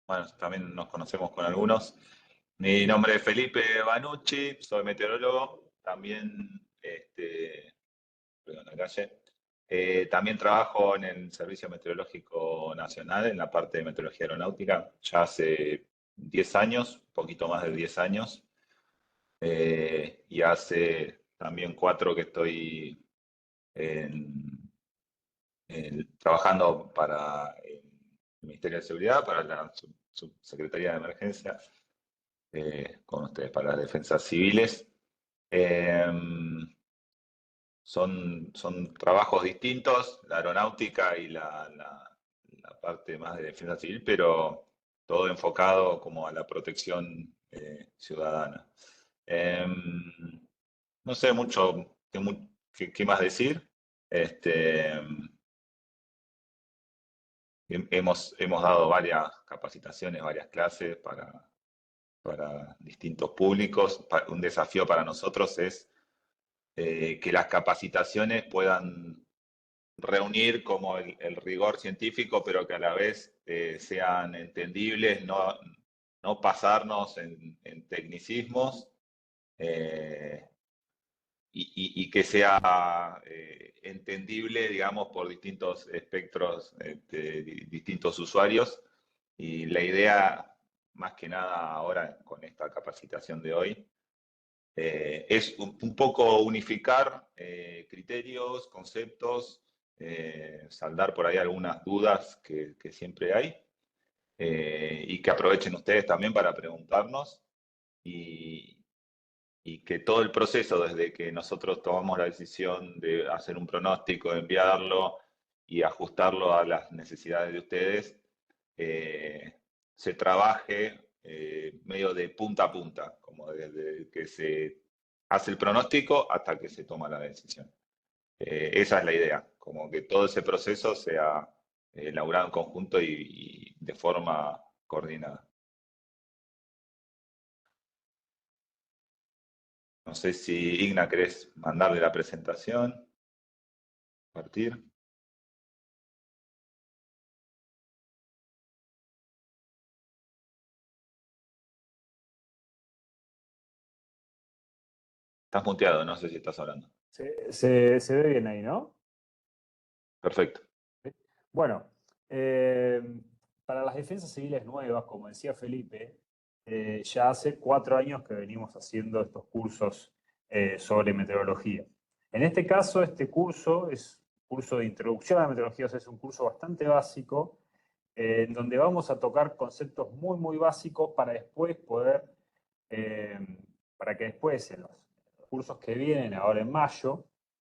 bueno, también nos conocemos con algunos. Mi nombre es Felipe Banucci, soy meteorólogo, también vivo en la calle. También trabajo en el Servicio Meteorológico Nacional, en la parte de meteorología aeronáutica, ya hace 10 años, un poquito más de 10 años, y hace también 4 que estoy en- trabajando para el Ministerio de Seguridad, para la Subsecretaría de Emergencia, con ustedes, para las defensas civiles. Eh, son trabajos distintos, la aeronáutica y la parte más de defensa civil, pero todo enfocado como a la protección ciudadana. Eh, no sé mucho qué más decir. Este, hemos dado varias capacitaciones, varias clases para distintos públicos. Un desafío para nosotros es que las capacitaciones puedan reunir como el rigor científico, pero que a la vez sean entendibles, no pasarnos en tecnicismos, eh, y que sea entendible, digamos, por distintos espectros, distintos usuarios. Y la idea, más que nada ahora con esta capacitación de hoy, es un poco unificar criterios, conceptos, saldar por ahí algunas dudas que siempre hay, y que aprovechen ustedes también para preguntarnos y, y que todo el proceso, desde que nosotros tomamos la decisión de hacer un pronóstico, de enviarlo y ajustarlo a las necesidades de ustedes, se trabaje medio de punta a punta, como desde que se hace el pronóstico hasta que se toma la decisión. Esa es la idea, como que todo ese proceso sea elaborado en conjunto y de forma coordinada. No sé si Igna querés mandarle la presentación, partir. Estás muteado, no sé si estás hablando. Se ve bien ahí, ¿no? Perfecto. Bueno, para las defensas civiles nuevas, como decía Felipe, ya hace 4 años que venimos haciendo estos cursos sobre meteorología. En este caso, este curso es un curso de introducción a la meteorología, o sea, es un curso bastante básico, en donde vamos a tocar conceptos muy, muy básicos para después poder, eh, para que después en los cursos que vienen ahora en mayo,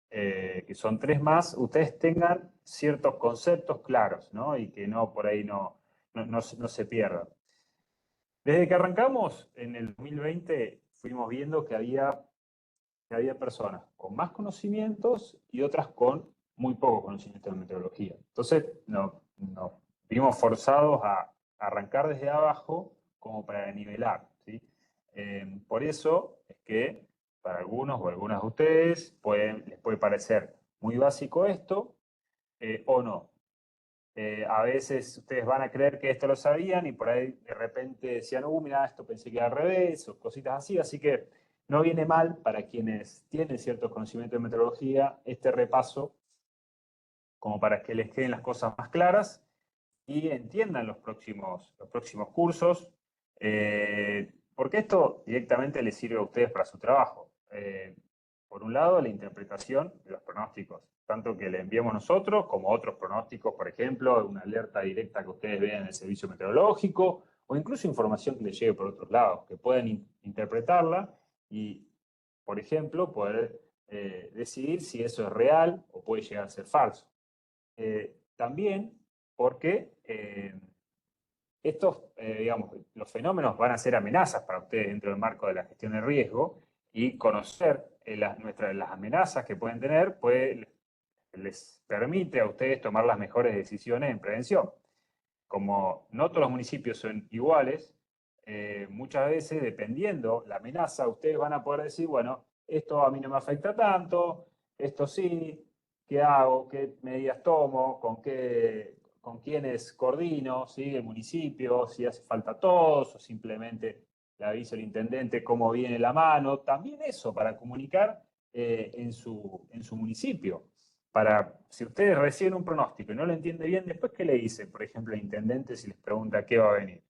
que son 3 más, ustedes tengan ciertos conceptos claros, ¿no? Y que no por ahí no se pierdan. Desde que arrancamos en el 2020 fuimos viendo que había personas con más conocimientos y otras con muy poco conocimiento de meteorología. Entonces nos vimos forzados a arrancar desde abajo como para nivelar, ¿sí? Por eso es que para algunos o algunas de ustedes les puede parecer muy básico esto, o no. A veces ustedes van a creer que esto lo sabían y por ahí de repente decían, mira, esto pensé que era al revés, o cositas así. Así que no viene mal para quienes tienen cierto conocimiento de meteorología este repaso, como para que les queden las cosas más claras y entiendan los próximos cursos, porque esto directamente les sirve a ustedes para su trabajo. Por un lado, la interpretación de los pronósticos, tanto que le enviamos nosotros como otros pronósticos, por ejemplo, una alerta directa que ustedes vean en el servicio meteorológico, o incluso información que les llegue por otros lados, que puedan interpretarla y, por ejemplo, poder decidir si eso es real o puede llegar a ser falso. También porque digamos, los fenómenos van a ser amenazas para ustedes dentro del marco de la gestión de riesgo y conocer las amenazas que pueden tener les permite a ustedes tomar las mejores decisiones en prevención. Como no todos los municipios son iguales, muchas veces, dependiendo la amenaza, ustedes van a poder decir, bueno, esto a mí no me afecta tanto, esto sí, ¿qué hago? ¿Qué medidas tomo? con quiénes coordino, ¿sí? El municipio, si hace falta a todos, o simplemente le aviso al intendente cómo viene la mano. También eso, para comunicar en su municipio. Para, si ustedes reciben un pronóstico y no lo entiende bien, después, ¿qué le dicen? Por ejemplo, al intendente si les pregunta qué va a venir.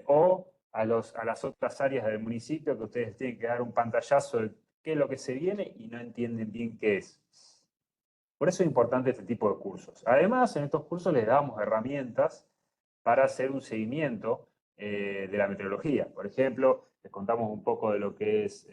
O a las otras áreas del municipio que ustedes tienen que dar un pantallazo de qué es lo que se viene y no entienden bien qué es. Por eso es importante este tipo de cursos. Además, en estos cursos les damos herramientas para hacer un seguimiento de la meteorología. Por ejemplo, les contamos un poco de lo que es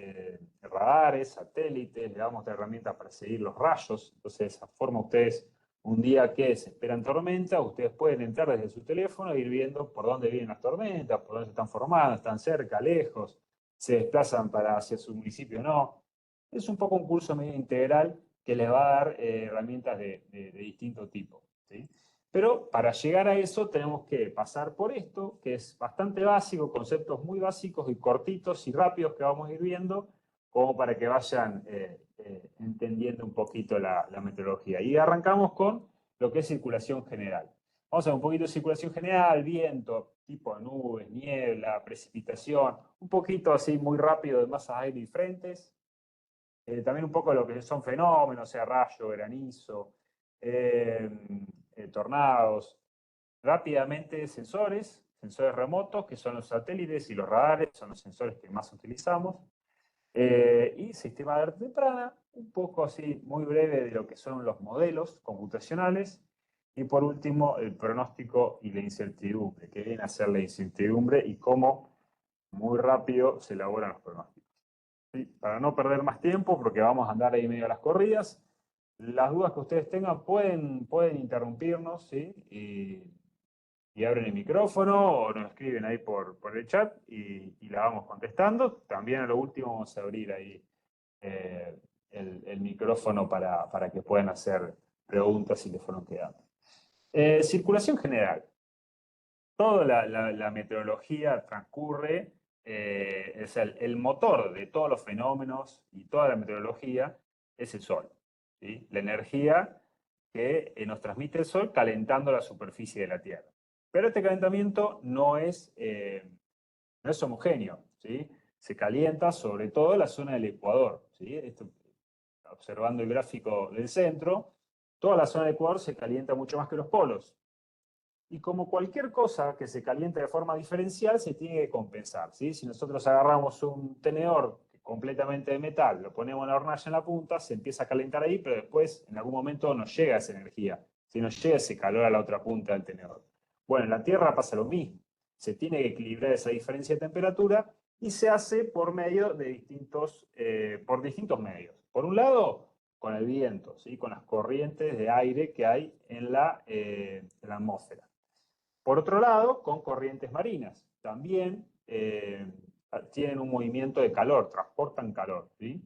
radares, satélites, les damos herramientas para seguir los rayos. Entonces, de esa forma ustedes, un día que se esperan tormentas, ustedes pueden entrar desde su teléfono e ir viendo por dónde vienen las tormentas, por dónde se están formando, están cerca, lejos, se desplazan para hacia su municipio o no. Es un poco un curso medio integral que les va a dar herramientas de distinto tipo, ¿sí? Pero para llegar a eso tenemos que pasar por esto, que es bastante básico, conceptos muy básicos y cortitos y rápidos que vamos a ir viendo, como para que vayan entendiendo un poquito la meteorología. Y arrancamos con lo que es circulación general. Vamos a ver un poquito de circulación general, viento, tipo de nubes, niebla, precipitación, un poquito así muy rápido de masas de aire y frentes. También un poco de lo que son fenómenos, o sea, rayo, granizo, tornados. Rápidamente sensores remotos, que son los satélites y los radares, son los sensores que más utilizamos. Y sistema de alerta temprana, un poco así, muy breve de lo que son los modelos computacionales. Y por último, el pronóstico y la incertidumbre, que viene a ser la incertidumbre y cómo muy rápido se elaboran los pronósticos. ¿Sí? Para no perder más tiempo, porque vamos a andar ahí medio a las corridas, las dudas que ustedes tengan pueden interrumpirnos, ¿sí? Y abren el micrófono o nos escriben ahí por el chat y la vamos contestando. También a lo último vamos a abrir ahí el micrófono para que puedan hacer preguntas si les fueron quedando. Circulación general. Toda la meteorología transcurre, es el motor de todos los fenómenos y toda la meteorología es el Sol, ¿sí? La energía que nos transmite el Sol calentando la superficie de la Tierra. Pero este calentamiento no es homogéneo, ¿sí? Se calienta sobre todo en la zona del Ecuador, ¿sí? Esto, observando el gráfico del centro, toda la zona del Ecuador se calienta mucho más que los polos. Y como cualquier cosa que se calienta de forma diferencial, se tiene que compensar, ¿sí? Si nosotros agarramos un tenedor completamente de metal, lo ponemos en la hornalla en la punta, se empieza a calentar ahí, pero después en algún momento nos llega esa energía, si nos llega ese calor a la otra punta del tenedor. Bueno, en la Tierra pasa lo mismo. Se tiene que equilibrar esa diferencia de temperatura y se hace por medio de por distintos medios. Por un lado, con el viento, ¿sí? Con las corrientes de aire que hay en la atmósfera. Por otro lado, con corrientes marinas. También tienen un movimiento de calor, transportan calor, ¿sí?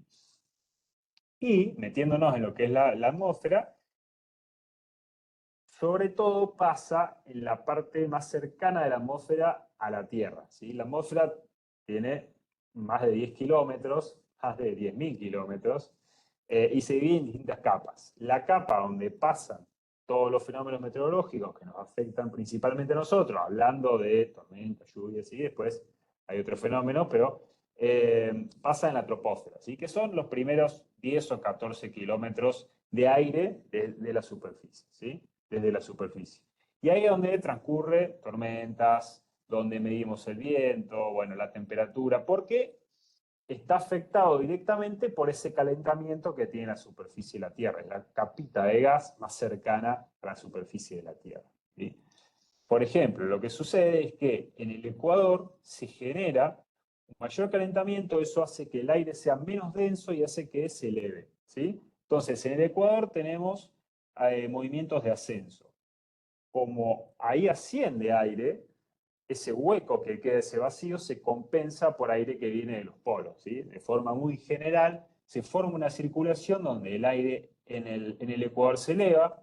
Y metiéndonos en lo que es la atmósfera, sobre todo pasa en la parte más cercana de la atmósfera a la Tierra, ¿sí? La atmósfera tiene más de 10 kilómetros, más de 10.000 kilómetros, y se divide en distintas capas. La capa donde pasan todos los fenómenos meteorológicos que nos afectan principalmente a nosotros, hablando de tormentas, lluvias y después hay otros fenómenos, pero pasa en la troposfera, ¿sí? Que son los primeros 10 o 14 kilómetros de aire de la superficie, ¿sí? Desde la superficie. Y ahí es donde transcurre tormentas, donde medimos el viento, bueno, la temperatura, porque está afectado directamente por ese calentamiento que tiene la superficie de la Tierra, es la capita de gas más cercana a la superficie de la Tierra, ¿sí? Por ejemplo, lo que sucede es que en el Ecuador se genera un mayor calentamiento, eso hace que el aire sea menos denso y hace que se eleve, ¿sí? Entonces, en el Ecuador tenemos movimientos de ascenso. Como ahí asciende aire, ese hueco que queda, ese vacío, se compensa por aire que viene de los polos, ¿sí? De forma muy general, se forma una circulación donde el aire en el Ecuador se eleva,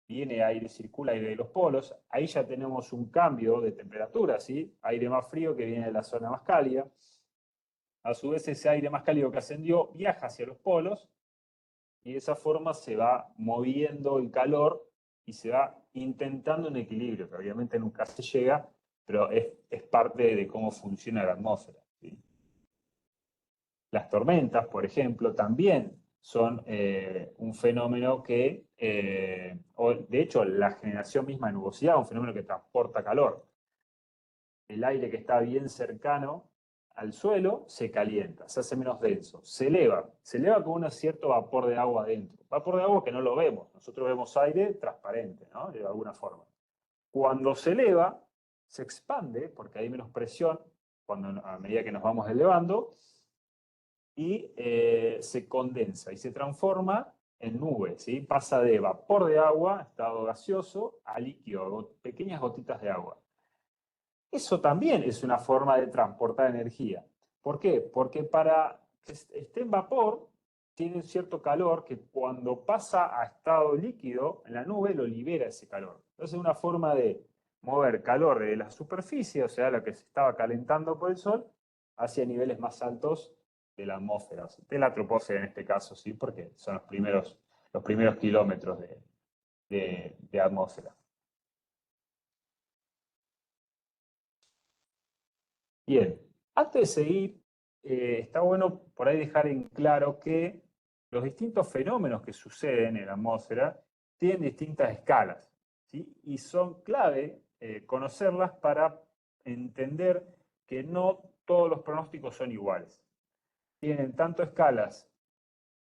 viene aire, circula aire de los polos, ahí ya tenemos un cambio de temperatura, ¿sí? Aire más frío que viene de la zona más cálida. A su vez, ese aire más cálido que ascendió viaja hacia los polos y de esa forma se va moviendo el calor y se va intentando un equilibrio, que obviamente nunca se llega, pero es parte de cómo funciona la atmósfera, ¿sí? Las tormentas, por ejemplo, también son un fenómeno que, de hecho, la generación misma de nubosidad es un fenómeno que transporta calor. El aire que está bien cercano al suelo se calienta, se hace menos denso, se eleva con un cierto vapor de agua adentro. Vapor de agua que no lo vemos, nosotros vemos aire transparente, ¿no? De alguna forma. Cuando se eleva, se expande porque hay menos presión a medida que nos vamos elevando y se condensa y se transforma en nube, ¿sí? Pasa de vapor de agua, estado gaseoso, a líquido, pequeñas gotitas de agua. Eso también es una forma de transportar energía. ¿Por qué? Porque para que esté en vapor, tiene un cierto calor que cuando pasa a estado líquido en la nube lo libera ese calor. Entonces es una forma de mover calor de la superficie, o sea, la que se estaba calentando por el sol, hacia niveles más altos de la atmósfera, de la troposfera en este caso, ¿sí? Porque son los primeros kilómetros de atmósfera. Bien, antes de seguir, está bueno por ahí dejar en claro que los distintos fenómenos que suceden en la atmósfera tienen distintas escalas, ¿sí? Y son clave conocerlas para entender que no todos los pronósticos son iguales. Tienen tanto escalas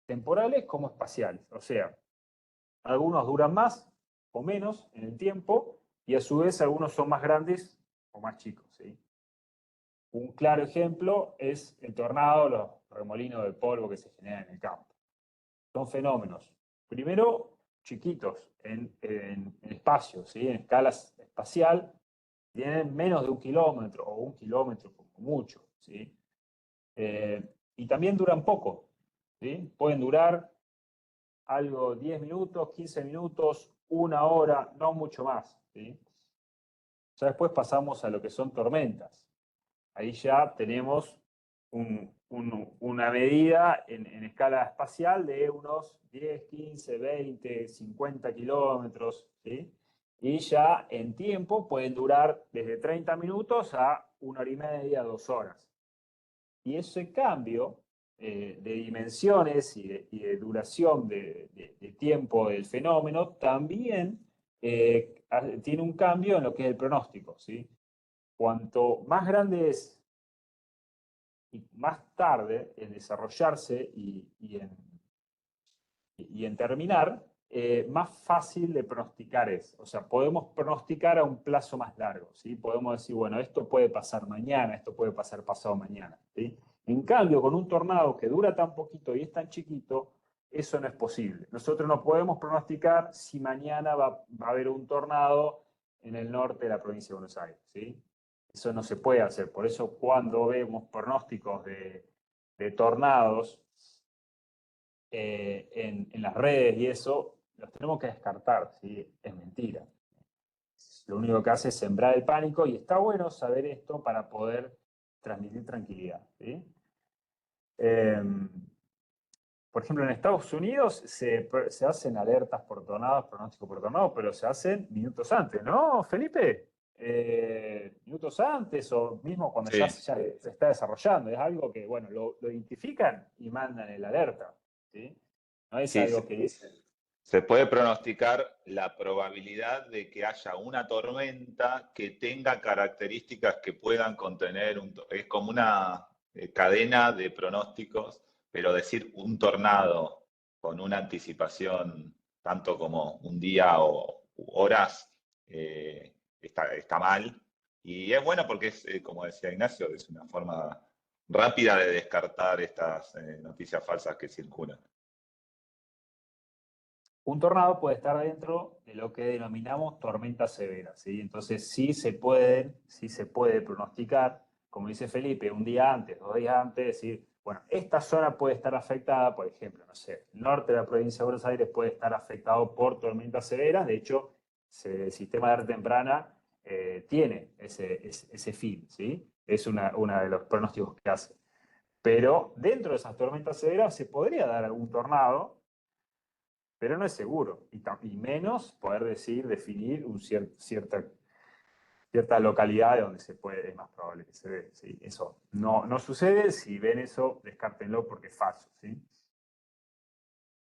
temporales como espaciales, o sea, algunos duran más o menos en el tiempo y a su vez algunos son más grandes o más chicos, ¿sí? Un claro ejemplo es el tornado, los remolinos de polvo que se generan en el campo. Son fenómenos, primero, chiquitos en espacio, ¿sí? En escala espacial, tienen menos de 1 kilómetro o 1 kilómetro como mucho, ¿sí? Y también duran poco, ¿sí? Pueden durar algo 10 minutos, 15 minutos, 1 hora, no mucho más, ¿sí? Ya después pasamos a lo que son tormentas. Ahí ya tenemos una medida en escala espacial de unos 10, 15, 20, 50 kilómetros, ¿sí? Y ya en tiempo pueden durar desde 30 minutos a 1 hora y media, 2 horas. Y ese cambio de dimensiones y de duración de tiempo del fenómeno también tiene un cambio en lo que es el pronóstico, ¿sí? Cuanto más grande es y más tarde en desarrollarse y en terminar, más fácil de pronosticar es. O sea, podemos pronosticar a un plazo más largo, ¿sí? Podemos decir, bueno, esto puede pasar mañana, esto puede pasar pasado mañana, ¿sí? En cambio, con un tornado que dura tan poquito y es tan chiquito, eso no es posible. Nosotros no podemos pronosticar si mañana va a haber un tornado en el norte de la provincia de Buenos Aires, ¿sí? Eso no se puede hacer. Por eso cuando vemos pronósticos de tornados en las redes y eso, los tenemos que descartar, ¿sí? Es mentira. Lo único que hace es sembrar el pánico y está bueno saber esto para poder transmitir tranquilidad, ¿sí? Por ejemplo, en Estados Unidos se hacen alertas por tornados, pronóstico por tornado, pero se hacen minutos antes, ¿no, Felipe? Minutos antes o mismo cuando ya Sí, se está desarrollando. Es algo que, bueno, lo identifican y mandan el alerta, ¿sí? No es sí, algo que dicen. se puede pronosticar la probabilidad de que haya una tormenta que tenga características que puedan contener es como una cadena de pronósticos, pero decir un tornado con una anticipación tanto como un día o horas está mal. Y es bueno porque es, como decía Ignacio, es una forma rápida de descartar estas noticias falsas que circulan. Un tornado puede estar dentro de lo que denominamos tormentas severas, ¿sí? Entonces sí se puede pronosticar, como dice Felipe, un día antes, 2 días antes, decir, bueno, esta zona puede estar afectada, por ejemplo, no sé, el norte de la provincia de Buenos Aires puede estar afectado por tormentas severas, de hecho, el sistema de alerta temprana tiene ese fin, ¿sí? Es una de los pronósticos que hace. Pero dentro de esas tormentas severas se podría dar algún tornado pero no es seguro. Y menos poder definir cierta localidad donde es más probable que se dé. ¿Sí? Eso no sucede. Si ven eso, descártenlo porque es falso. ¿Sí?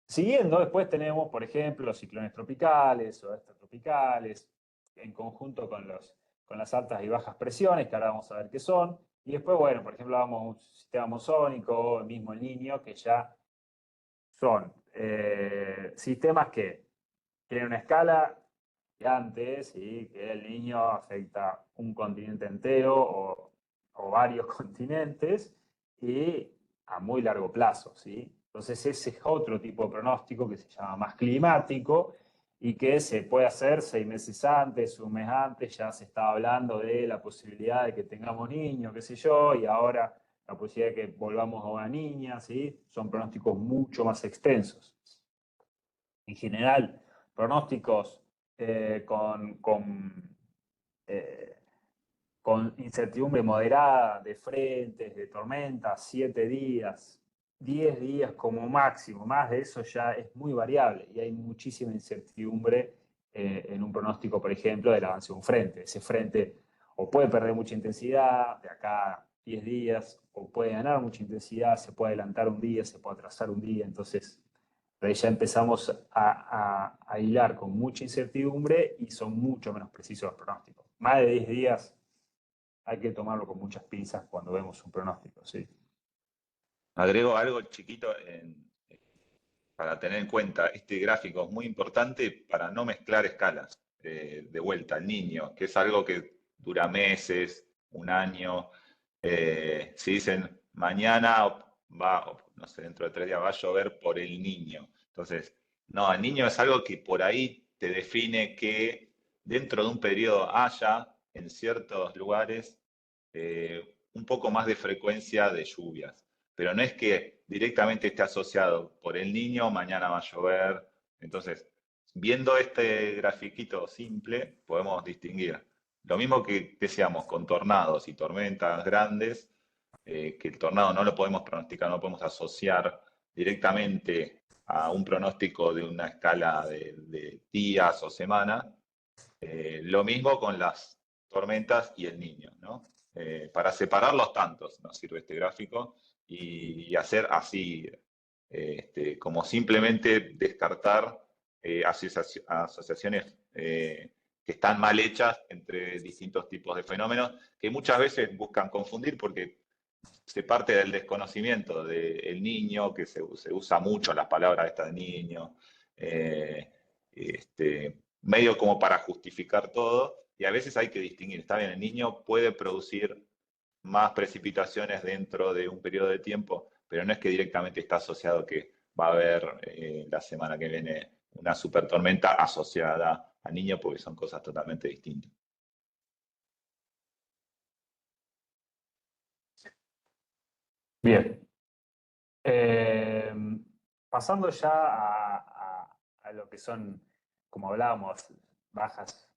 Siguiendo, después tenemos, por ejemplo, los ciclones tropicales o extratropicales, en conjunto con las altas y bajas presiones, que ahora vamos a ver qué son. Y después, bueno, por ejemplo, vamos a un sistema monzónico, el mismo El Niño, que ya son sistemas que tienen una escala gigante, ¿sí? Que el Niño afecta un continente entero o varios continentes y a muy largo plazo, ¿sí? Entonces ese es otro tipo de pronóstico que se llama más climático y que se puede hacer 6 meses antes, un mes antes, ya se estaba hablando de la posibilidad de que tengamos niños, qué sé yo, y ahora la posibilidad de que volvamos a una niña, ¿sí? Son pronósticos mucho más extensos. En general, pronósticos eh, con incertidumbre moderada de frentes, de tormentas, 7 días, 10 días como máximo. Más de eso ya es muy variable y hay muchísima incertidumbre en un pronóstico, por ejemplo, del avance de un frente. Ese frente o puede perder mucha intensidad de acá a 10 días o puede ganar mucha intensidad, se puede adelantar un día, se puede atrasar un día. Entonces, ahí ya empezamos a hilar con mucha incertidumbre y son mucho menos precisos los pronósticos. Más de 10 días hay que tomarlo con muchas pinzas cuando vemos un pronóstico, ¿sí? Agrego algo chiquito para tener en cuenta. Este gráfico es muy importante para no mezclar escalas. De vuelta, el niño, que es algo que dura meses, un año. Si dicen mañana va, no sé, dentro de 3 días va a llover por el niño. Entonces, no, el niño es algo que por ahí te define que dentro de un periodo haya en ciertos lugares un poco más de frecuencia de lluvias. Pero no es que directamente esté asociado por el niño, mañana va a llover. Entonces, viendo este grafiquito simple, podemos distinguir. Lo mismo que decíamos con tornados y tormentas grandes, que el tornado no lo podemos pronosticar, no lo podemos asociar directamente a un pronóstico de una escala de días o semanas. Lo mismo con las tormentas y el niño, ¿no? Para separar los tantos nos sirve este gráfico y hacer así, como simplemente descartar asociaciones que están mal hechas entre distintos tipos de fenómenos que muchas veces buscan confundir porque se parte del desconocimiento del niño, que se usa mucho las palabras estas de niño, medio como para justificar todo, y a veces hay que distinguir, está bien, el niño puede producir más precipitaciones dentro de un periodo de tiempo, pero no es que directamente está asociado que va a haber la semana que viene una super tormenta asociada al niño, porque son cosas totalmente distintas. Bien. Eh, Pasando ya a lo que son, como hablábamos, bajas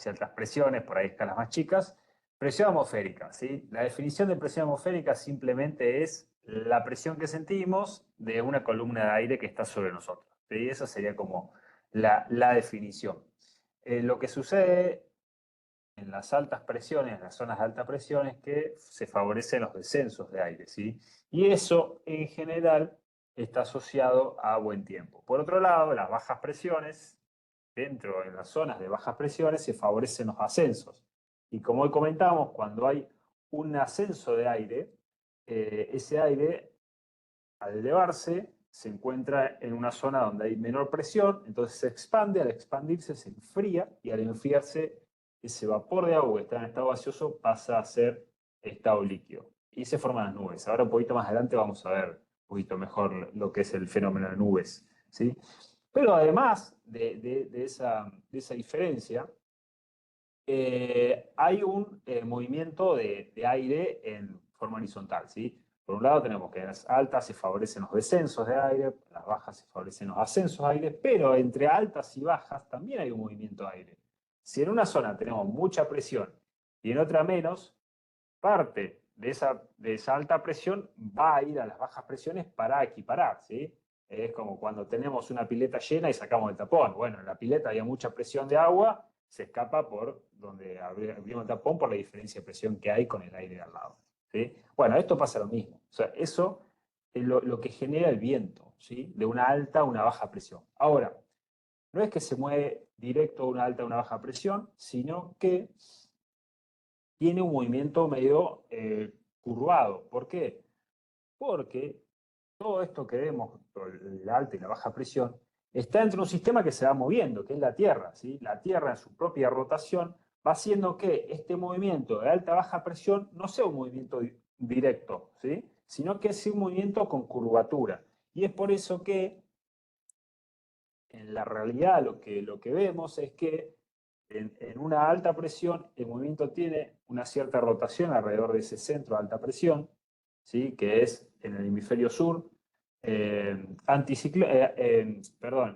y altas presiones, por ahí escalas más chicas. Presión atmosférica, ¿sí? La definición de presión atmosférica simplemente es la presión que sentimos de una columna de aire que está sobre nosotros. ¿Sí? Esa sería como la definición. Lo que sucede en las altas presiones, en las zonas de alta presión, es que se favorecen los descensos de aire, ¿sí? Y eso, en general, está asociado a buen tiempo. Por otro lado, las bajas presiones, dentro de las zonas de bajas presiones, se favorecen los ascensos. Y como hoy comentamos, cuando hay un ascenso de aire, ese aire, al elevarse, se encuentra en una zona donde hay menor presión, entonces se expande, al expandirse se enfría y al enfriarse ese vapor de agua que está en estado gaseoso pasa a ser estado líquido y se forman las nubes. Ahora un poquito más adelante vamos a ver un poquito mejor lo que es el fenómeno de nubes, ¿sí? Pero además de esa diferencia, hay un movimiento de aire en forma horizontal, ¿sí? Por un lado tenemos que en las altas se favorecen los descensos de aire, las bajas se favorecen los ascensos de aire, pero entre altas y bajas también hay un movimiento de aire. Si en una zona tenemos mucha presión y en otra menos, parte de esa alta presión va a ir a las bajas presiones para equiparar, ¿sí? Es como cuando tenemos una pileta llena y sacamos el tapón. Bueno, en la pileta había mucha presión de agua, se escapa por donde abrimos el tapón por la diferencia de presión que hay con el aire de al lado. ¿Sí? Bueno, esto pasa lo mismo. O sea, eso es lo que genera el viento, ¿sí? De una alta a una baja presión. Ahora, no es que se mueve directo de una alta a una baja presión, sino que tiene un movimiento medio curvado. ¿Por qué? Porque todo esto que vemos, la alta y la baja presión, está dentro de un sistema que se va moviendo, que es la Tierra, ¿sí? La Tierra en su propia rotación va haciendo que este movimiento de alta-baja presión no sea un movimiento directo, ¿sí? Sino que sea un movimiento con curvatura. Y es por eso que en la realidad lo que vemos es que en una alta presión el movimiento tiene una cierta rotación alrededor de ese centro de alta presión, ¿sí? Que es en el hemisferio sur,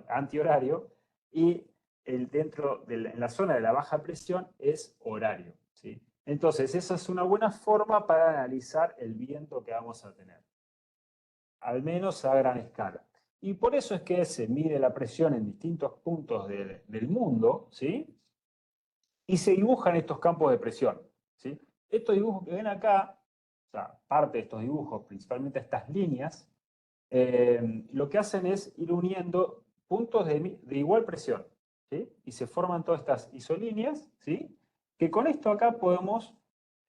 antihorario, y en la zona de la baja presión es horario, ¿sí? Entonces, esa es una buena forma para analizar el viento que vamos a tener, al menos a gran escala. Y por eso es que se mide la presión en distintos puntos del mundo, ¿sí? Y se dibujan estos campos de presión, ¿sí? Estos dibujos que ven acá, o sea, parte de estos dibujos, principalmente estas líneas, lo que hacen es ir uniendo puntos de igual presión, ¿sí? Y se forman todas estas isolíneas, ¿sí? Que con esto acá podemos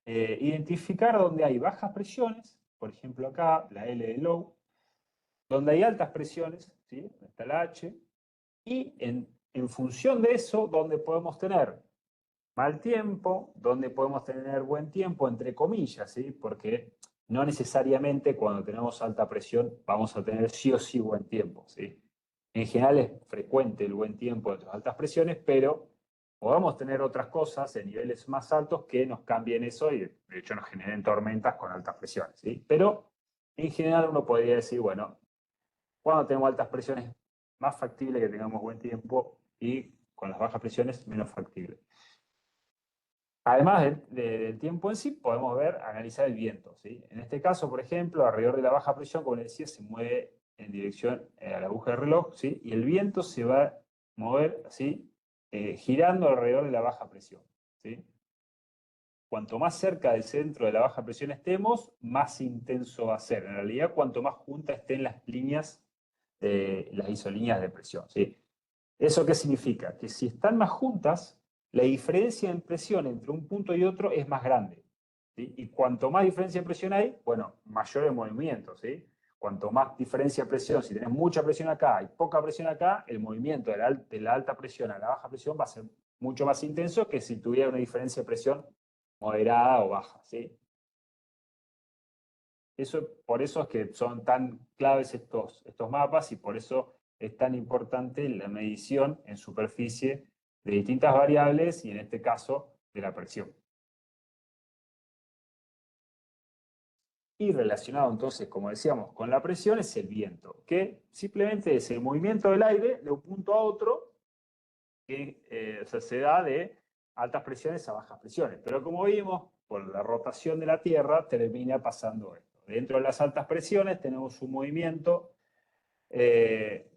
identificar donde hay bajas presiones, por ejemplo acá, la L de low, donde hay altas presiones, ¿sí? Donde está la H, y en función de eso, donde podemos tener mal tiempo, donde podemos tener buen tiempo, entre comillas, ¿sí? Porque no necesariamente cuando tenemos alta presión vamos a tener sí o sí buen tiempo, ¿sí? En general es frecuente el buen tiempo de las altas presiones, pero podemos tener otras cosas en niveles más altos que nos cambien eso y de hecho nos generen tormentas con altas presiones, ¿sí? Pero en general uno podría decir, bueno, cuando tenemos altas presiones, más factible que tengamos buen tiempo y con las bajas presiones, menos factible. Además del tiempo en sí, podemos analizar el viento, ¿sí? En este caso, por ejemplo, alrededor de la baja presión, como les decía, se mueve en dirección a la aguja del reloj, ¿sí? Y el viento se va a mover, ¿sí? Girando alrededor de la baja presión, ¿sí? Cuanto más cerca del centro de la baja presión estemos, más intenso va a ser. En realidad, cuanto más juntas estén las líneas, las isolíneas de presión, ¿sí? ¿Eso qué significa? Que si están más juntas, la diferencia en presión entre un punto y otro es más grande, ¿sí? Y cuanto más diferencia de presión hay, bueno, mayor el movimiento, ¿sí? Cuanto más diferencia de presión, si tenés mucha presión acá y poca presión acá, el movimiento de la alta presión a la baja presión va a ser mucho más intenso que si tuviera una diferencia de presión moderada o baja, ¿sí? Por eso es que son tan claves estos mapas y por eso es tan importante la medición en superficie de distintas variables y en este caso de la presión. Y relacionado entonces, como decíamos, con la presión es el viento, que simplemente es el movimiento del aire de un punto a otro que o sea, se da de altas presiones a bajas presiones. Pero como vimos, por la rotación de la Tierra termina pasando esto. Dentro de las altas presiones tenemos un movimiento de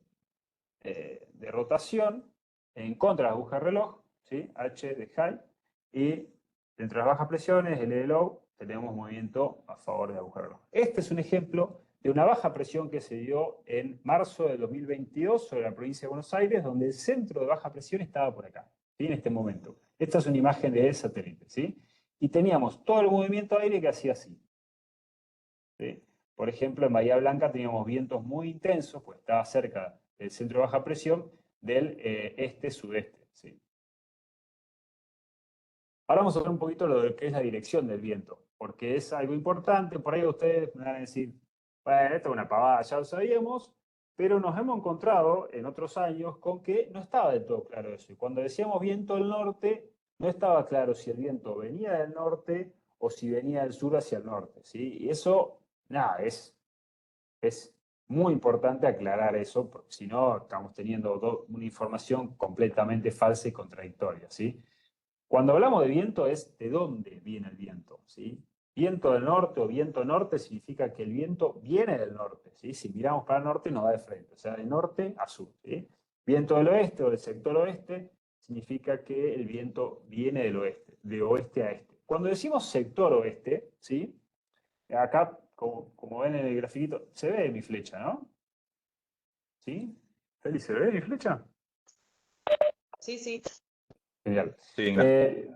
rotación en contra de la aguja de reloj, ¿sí? H de high, y dentro de las bajas presiones, L de low, tenemos movimiento a favor de la aguja de reloj. Este es un ejemplo de una baja presión que se dio en marzo de 2022 sobre la provincia de Buenos Aires, donde el centro de baja presión estaba por acá, ¿sí? En este momento. Esta es una imagen de satélite, ¿sí? Y teníamos todo el movimiento aire que hacía así, ¿sí? Por ejemplo, en Bahía Blanca teníamos vientos muy intensos, pues estaba cerca del centro de baja presión del este-sudeste, ¿sí? Ahora vamos a ver un poquito lo de qué es la dirección del viento, porque es algo importante. Por ahí ustedes me van a decir, bueno, esto es una pavada, ya lo sabíamos, pero nos hemos encontrado en otros años con que no estaba del todo claro eso. Y cuando decíamos viento del norte, no estaba claro si el viento venía del norte o si venía del sur hacia el norte, ¿sí? Y eso, nada, es muy importante aclarar eso, porque si no, estamos teniendo una información completamente falsa y contradictoria, ¿sí? Cuando hablamos de viento es de dónde viene el viento, ¿sí? Viento del norte o viento norte significa que el viento viene del norte, ¿sí? Si miramos para el norte nos da de frente, o sea, de norte a sur, ¿sí? Viento del oeste o del sector oeste significa que el viento viene del oeste, de oeste a este. Cuando decimos sector oeste, ¿sí? Acá, como ven en el grafiquito, se ve mi flecha, ¿no? ¿Sí? Feli, ¿se ve mi flecha? Sí, sí. Genial. Sí, Ignacio.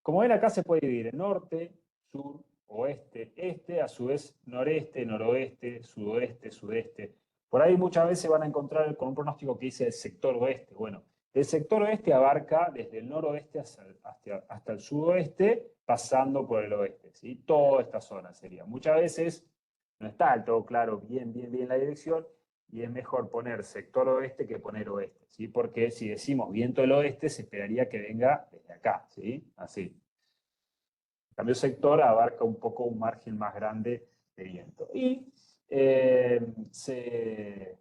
Como ven acá se puede dividir en norte, sur, oeste, este, a su vez noreste, noroeste, sudoeste, sudeste. Por ahí muchas veces van a encontrar con un pronóstico que dice el sector oeste. Bueno, el sector oeste abarca desde el noroeste hasta el sudoeste, pasando por el oeste, ¿sí? Toda esta zona sería. Muchas veces no está del todo claro bien la dirección, y es mejor poner sector oeste que poner oeste, ¿sí? Porque si decimos viento del oeste, se esperaría que venga desde acá, ¿sí? Así. En cambio, sector abarca un poco un margen más grande de viento. Y se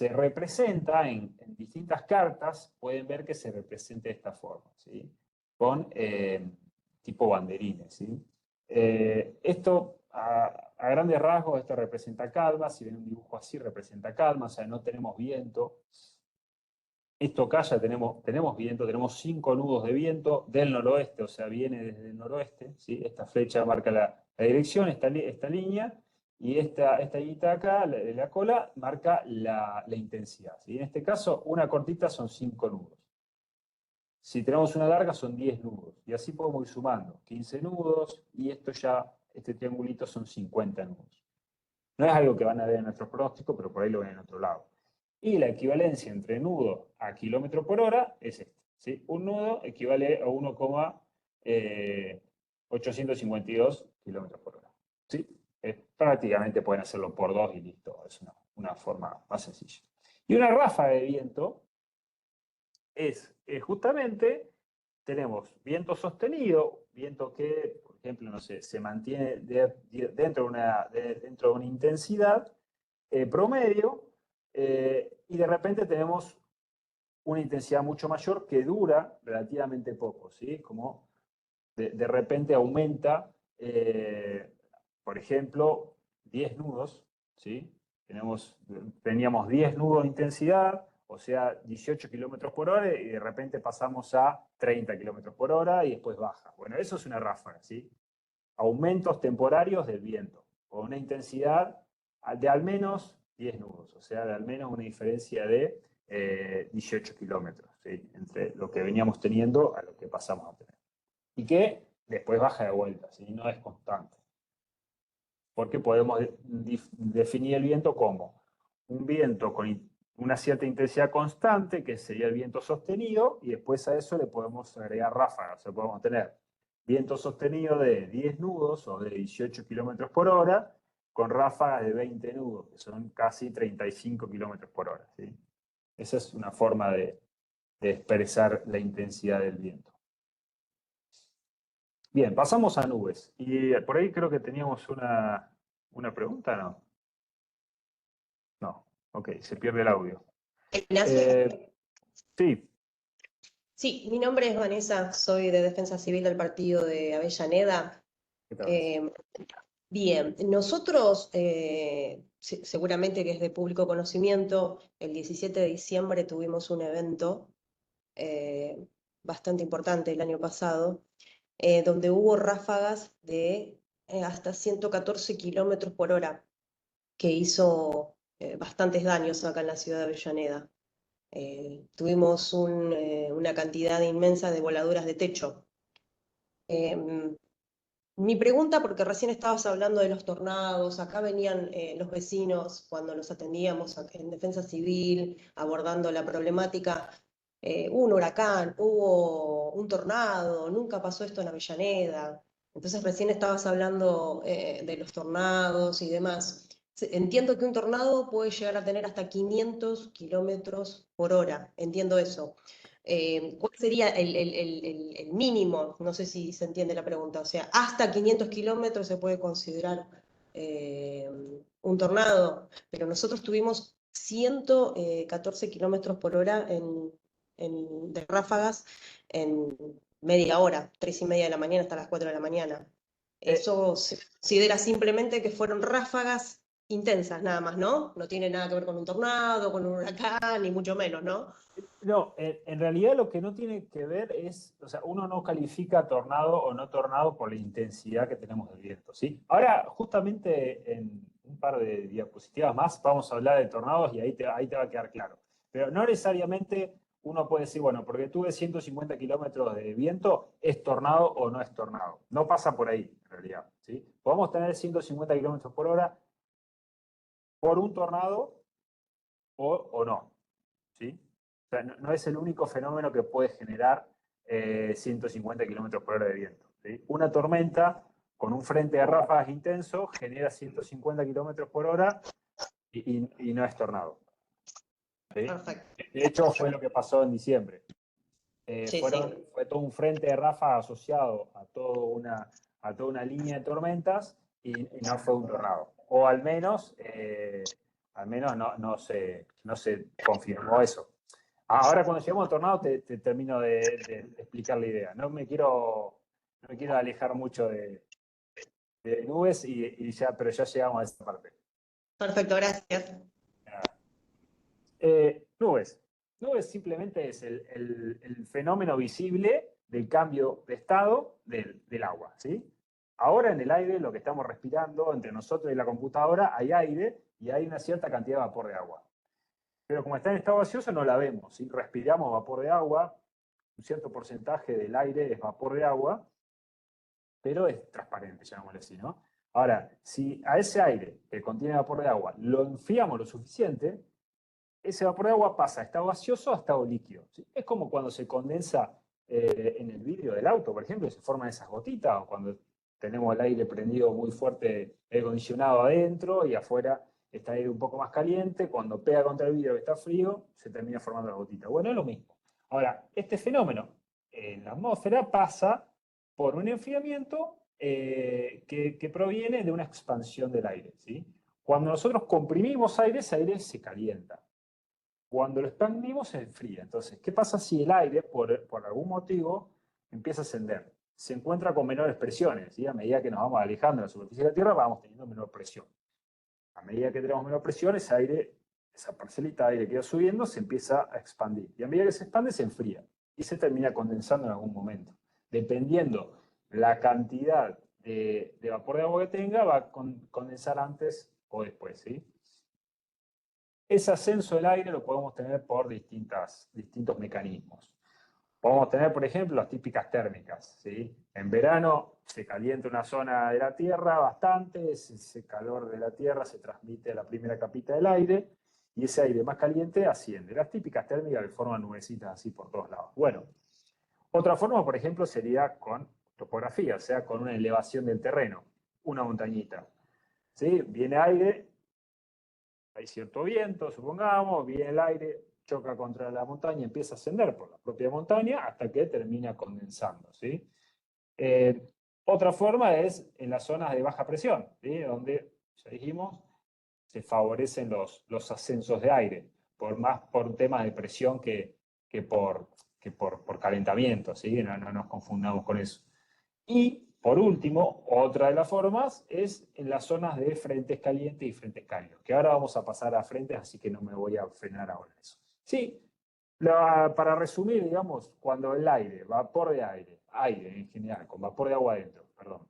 representa en distintas cartas, pueden ver que se representa de esta forma, ¿sí? Con tipo banderines, ¿sí? Esto, a grandes rasgos, esto representa calma. Si ven un dibujo así, representa calma, o sea, no tenemos viento. Esto acá ya tenemos viento, tenemos 5 nudos de viento del noroeste, o sea, viene desde el noroeste, ¿sí? Esta flecha marca la dirección, esta línea, y esta guita acá, de la cola, marca la intensidad, ¿sí? En este caso, una cortita son 5 nudos. Si tenemos una larga son 10 nudos, y así podemos ir sumando, 15 nudos, y esto ya, este triangulito son 50 nudos. No es algo que van a ver en nuestro pronóstico, pero por ahí lo ven en otro lado. Y la equivalencia entre nudo a kilómetro por hora es este, ¿sí? Un nudo equivale a 1,852 kilómetros por hora, ¿sí? Prácticamente pueden hacerlo por 2 y listo, es una forma más sencilla. Y una ráfaga de viento es justamente, tenemos viento sostenido, viento que, por ejemplo, no sé, se mantiene dentro de una intensidad promedio, y de repente tenemos una intensidad mucho mayor que dura relativamente poco, ¿sí? Como de repente aumenta, por ejemplo, 10 nudos, ¿sí? Teníamos 10 nudos de intensidad, o sea, 18 kilómetros por hora, y de repente pasamos a 30 kilómetros por hora y después baja. Bueno, eso es una ráfaga, ¿sí? Aumentos temporarios del viento, con una intensidad de al menos 10 nudos, o sea, de al menos una diferencia de 18 kilómetros, ¿sí? Entre lo que veníamos teniendo a lo que pasamos a tener. Y que después baja de vuelta, ¿sí? No es constante. Porque podemos definir el viento como un viento con una cierta intensidad constante, que sería el viento sostenido, y después a eso le podemos agregar ráfagas. O sea, podemos tener viento sostenido de 10 nudos o de 18 kilómetros por hora, con ráfagas de 20 nudos, que son casi 35 kilómetros por hora, ¿sí? Esa es una forma de expresar la intensidad del viento. Bien, pasamos a nubes. Y por ahí creo que teníamos una pregunta, ¿no? No, ok, se pierde el audio. Ignacio. Sí, Sí, mi nombre es Vanessa, soy de Defensa Civil del partido de Avellaneda. ¿qué tal? Bien, nosotros, seguramente que es de público conocimiento, el 17 de diciembre tuvimos un evento bastante importante el año pasado, donde hubo ráfagas de hasta 114 kilómetros por hora, que hizo bastantes daños acá en la ciudad de Avellaneda. Tuvimos una cantidad inmensa de voladuras de techo. Mi pregunta, porque recién estabas hablando de los tornados, acá venían los vecinos cuando los atendíamos en Defensa Civil, abordando la problemática. Hubo un huracán, hubo un tornado, nunca pasó esto en Avellaneda. Entonces recién estabas hablando de los tornados y demás. Entiendo que un tornado puede llegar a tener hasta 500 kilómetros por hora, entiendo eso. ¿Cuál sería el mínimo? No sé si se entiende la pregunta. O sea, hasta 500 kilómetros se puede considerar un tornado, pero nosotros tuvimos 114 kilómetros por hora de ráfagas en media hora, 3:30 de la mañana hasta las 4 de la mañana. Eso se considera simplemente que fueron ráfagas intensas nada más, ¿no? No tiene nada que ver con un tornado, con un huracán, ni mucho menos, ¿no? No, en realidad lo que no tiene que ver es, o sea, uno no califica tornado o no tornado por la intensidad que tenemos del viento, ¿sí? Ahora, justamente en un par de diapositivas más vamos a hablar de tornados y ahí te va a quedar claro. Pero no necesariamente uno puede decir, bueno, porque tuve 150 kilómetros de viento, ¿es tornado o no es tornado? No pasa por ahí, en realidad, ¿sí? Podemos tener 150 kilómetros por hora por un tornado o no, ¿sí? O sea, no es el único fenómeno que puede generar 150 kilómetros por hora de viento, ¿sí? Una tormenta con un frente de ráfagas intenso genera 150 kilómetros por hora y no es tornado, ¿sí? Perfecto. De hecho, fue lo que pasó en diciembre. Sí, Fue todo un frente de ráfagas asociado a toda una línea de tormentas y no fue un tornado. O al menos no se confirmó eso. Ahora cuando llegamos al tornado te termino de explicar la idea. No me quiero alejar mucho de nubes pero ya llegamos a esta parte. perfecto, gracias. Nubes. Nubes simplemente es el fenómeno visible del cambio de estado del agua, ¿sí? Ahora en el aire, lo que estamos respirando entre nosotros y la computadora, hay aire y hay una cierta cantidad de vapor de agua. Pero como está en estado gaseoso no la vemos, ¿sí? Respiramos vapor de agua, un cierto porcentaje del aire es vapor de agua, pero es transparente, llamémosle así, ¿no? Ahora, si a ese aire que contiene vapor de agua lo enfriamos lo suficiente, ese vapor de agua pasa a estado gaseoso a estado líquido, ¿sí? Es como cuando se condensa en el vidrio del auto, por ejemplo, y se forman esas gotitas, o cuando tenemos el aire prendido muy fuerte, aire acondicionado adentro y afuera está aire un poco más caliente, cuando pega contra el vidrio que está frío, se termina formando la gotita. Bueno, es lo mismo. Ahora, este fenómeno en la atmósfera pasa por un enfriamiento que proviene de una expansión del aire, ¿sí? Cuando nosotros comprimimos aire, ese aire se calienta. Cuando lo expandimos, se enfría. Entonces, ¿qué pasa si el aire, por algún motivo, empieza a ascender? Se encuentra con menores presiones, ¿sí? A medida que nos vamos alejando de la superficie de la Tierra, vamos teniendo menor presión. A medida que tenemos menor presión, ese aire, esa parcelita de aire que va subiendo, se empieza a expandir. Y a medida que se expande, se enfría. Y se termina condensando en algún momento. Dependiendo la cantidad de vapor de agua que tenga, va a condensar antes o después, ¿sí? Ese ascenso del aire lo podemos tener por distintos mecanismos. Podemos tener, por ejemplo, las típicas térmicas, ¿sí? En verano se calienta una zona de la Tierra bastante, ese calor de la Tierra se transmite a la primera capita del aire y ese aire más caliente asciende. Las típicas térmicas que forman nubecitas así por todos lados. Bueno, otra forma, por ejemplo, sería con topografía, o sea, con una elevación del terreno, una montañita, ¿sí? Viene aire, hay cierto viento, supongamos, viene el aire, choca contra la montaña, empieza a ascender por la propia montaña hasta que termina condensando, ¿sí? Otra forma es en las zonas de baja presión, ¿sí? Donde, ya dijimos, se favorecen los ascensos de aire, más por temas de presión que por calentamiento, ¿sí? No nos confundamos con eso. Y, por último, otra de las formas es en las zonas de frentes calientes y frentes cálidos, que ahora vamos a pasar a frentes, así que no me voy a frenar ahora en eso. Sí, para resumir, digamos, cuando el aire, vapor de aire en general, con vapor de agua adentro, perdón,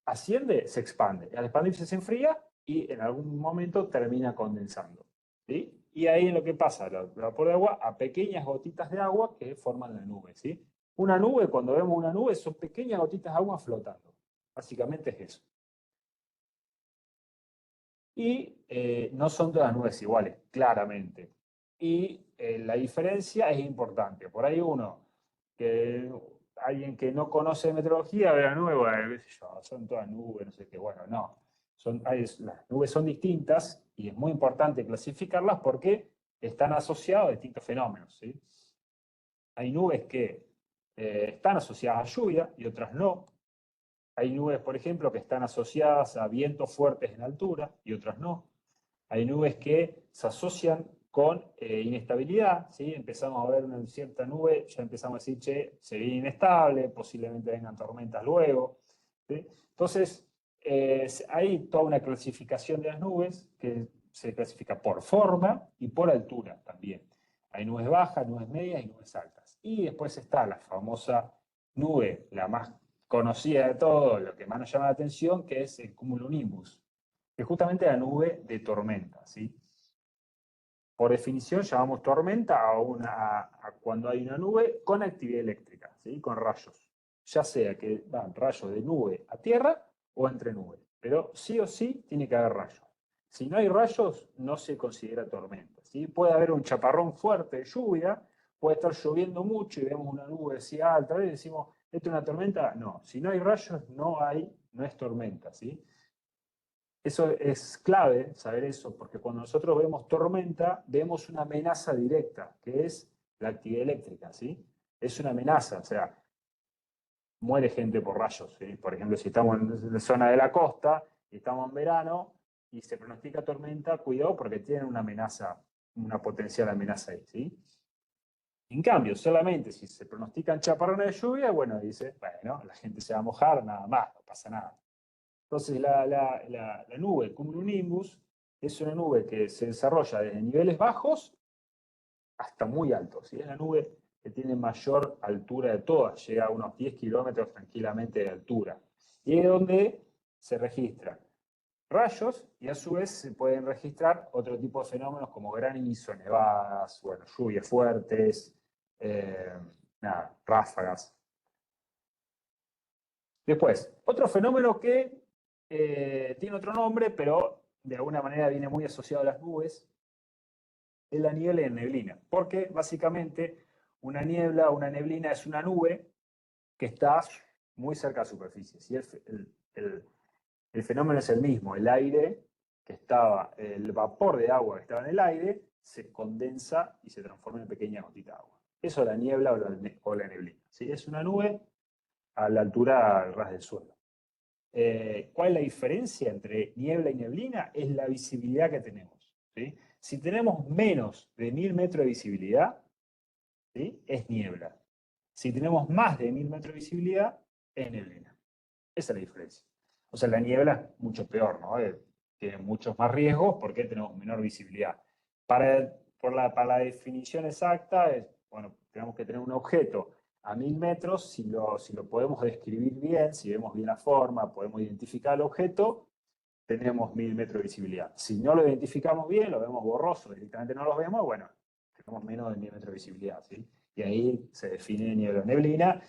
asciende, se expande. Al expandirse se enfría y en algún momento termina condensando, ¿sí? Y ahí es lo que pasa, el vapor de agua a pequeñas gotitas de agua que forman la nube, ¿sí? Una nube, cuando vemos una nube, son pequeñas gotitas de agua flotando. Básicamente es eso. Y no son todas las nubes iguales, claramente. Y la diferencia es importante. Por ahí alguien que no conoce meteorología, ve la nube, bueno, qué sé yo, son todas nubes, no sé qué. Bueno, no. Las nubes son distintas y es muy importante clasificarlas porque están asociadas a distintos fenómenos, ¿sí? Hay nubes que están asociadas a lluvia y otras no. Hay nubes, por ejemplo, que están asociadas a vientos fuertes en altura y otras no. Hay nubes que se asocian con inestabilidad, ¿sí? Empezamos a ver una cierta nube, ya empezamos a decir, che, se viene inestable, posiblemente vengan tormentas luego. ¿sí? Entonces, hay toda una clasificación de las nubes que se clasifica por forma y por altura también. Hay nubes bajas, nubes medias y nubes altas. Y después está la famosa nube, la más conocida de todo, lo que más nos llama la atención, que es el cumulonimbus, que es justamente la nube de tormenta, ¿sí? Por definición llamamos tormenta a cuando hay una nube con actividad eléctrica, ¿sí? Con rayos. Ya sea que van rayos de nube a tierra o entre nubes. Pero sí o sí tiene que haber rayos. Si no hay rayos, no se considera tormenta, ¿sí? Puede haber un chaparrón fuerte de lluvia, puede estar lloviendo mucho y vemos una nube así alta, y decimos, ¿esto es una tormenta? No, si no hay rayos, no es tormenta, ¿sí? Eso es clave, saber eso, porque cuando nosotros vemos tormenta, vemos una amenaza directa, que es la actividad eléctrica, ¿sí? Es una amenaza, o sea, muere gente por rayos, ¿sí? Por ejemplo, si estamos en la zona de la costa y estamos en verano y se pronostica tormenta, cuidado porque tienen una amenaza, una potencial amenaza ahí, ¿sí? En cambio, solamente si se pronostican chaparrones de lluvia, bueno, dice, bueno, la gente se va a mojar, nada más, no pasa nada. Entonces, la nube cumulonimbus es una nube que se desarrolla desde niveles bajos hasta muy altos. ¿Sí? Es la nube que tiene mayor altura de todas, llega a unos 10 kilómetros tranquilamente de altura. Y es donde se registran rayos y a su vez se pueden registrar otro tipo de fenómenos como granizo, nevadas, bueno, lluvias fuertes, ráfagas. Después, otro fenómeno que tiene otro nombre, pero de alguna manera viene muy asociado a las nubes, es la niebla y la neblina. Porque básicamente una niebla o una neblina es una nube que está muy cerca de la superficie. ¿Sí? El fenómeno es el mismo. El aire que estaba, el vapor de agua que estaba en el aire, se condensa y se transforma en pequeña gotita de agua. Eso es la niebla o la neblina. ¿Sí? Es una nube a la altura al ras del suelo. ¿Cuál es la diferencia entre niebla y neblina? Es la visibilidad que tenemos. ¿Sí? Si tenemos menos de 1000 metros de visibilidad, ¿sí? Es niebla. Si tenemos más de 1000 metros de visibilidad, es neblina. Esa es la diferencia. O sea, la niebla es mucho peor, ¿no? Tiene muchos más riesgos porque tenemos menor visibilidad. Para la definición exacta, bueno, tenemos que tener un objeto a 1000 metros, si lo podemos describir bien, si vemos bien la forma, podemos identificar el objeto, tenemos 1000 metros de visibilidad. Si no lo identificamos bien, lo vemos borroso, directamente no lo vemos, bueno, tenemos menos de 1000 metros de visibilidad, ¿sí? Y ahí se define niebla o neblina.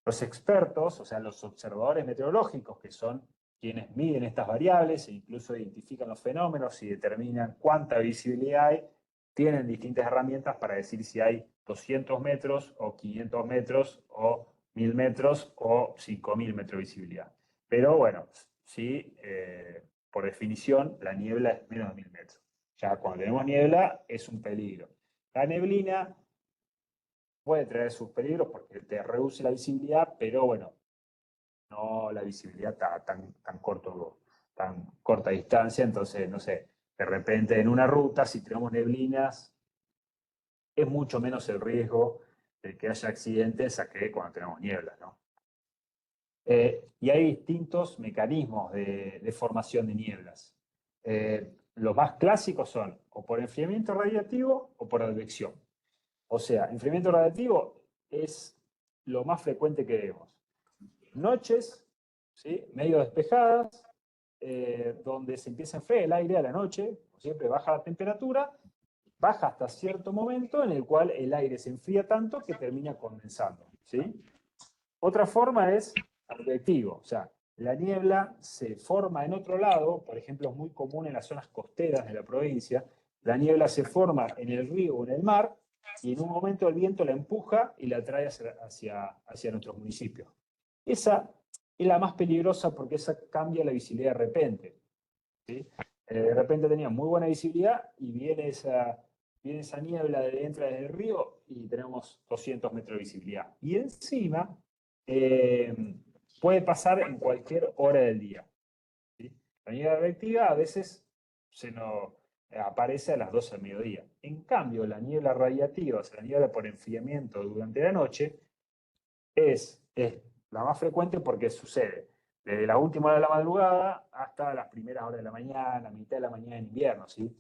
Los expertos, o sea, los observadores meteorológicos, que son quienes miden estas variables e incluso identifican los fenómenos y determinan cuánta visibilidad hay, tienen distintas herramientas para decir si hay 200 metros o 500 metros o 1000 metros o 5000 metros de visibilidad. Pero bueno, sí, por definición, la niebla es menos de 1000 metros. Ya cuando tenemos niebla es un peligro. La neblina puede traer sus peligros porque te reduce la visibilidad, pero bueno, no la visibilidad tan corta distancia, entonces, no sé, de repente en una ruta, si tenemos neblinas, es mucho menos el riesgo de que haya accidentes a que cuando tenemos niebla, ¿no? Y hay distintos mecanismos de formación de nieblas. Los más clásicos son o por enfriamiento radiativo o por advección. O sea, enfriamiento radiativo es lo más frecuente que vemos. Noches, ¿sí? Medio despejadas, donde se empieza a enfriar el aire a la noche, siempre baja la temperatura, baja hasta cierto momento en el cual el aire se enfría tanto que termina condensando, ¿sí? Otra forma es advectivo, o sea, la niebla se forma en otro lado, por ejemplo, es muy común en las zonas costeras de la provincia, la niebla se forma en el río o en el mar, y en un momento el viento la empuja y la trae hacia nuestros municipios. Esa es la más peligrosa porque esa cambia la visibilidad de repente. ¿Sí? De repente tenía muy buena visibilidad y viene esa niebla de entra desde el río y tenemos 200 metros de visibilidad. Y encima puede pasar en cualquier hora del día. ¿Sí? La niebla advectiva a veces se nos aparece a las 12 del mediodía. En cambio, la niebla radiativa, o sea, la niebla por enfriamiento durante la noche, es la más frecuente porque sucede Desde la última hora de la madrugada hasta las primeras horas de la mañana, mitad de la mañana en invierno, ¿sí?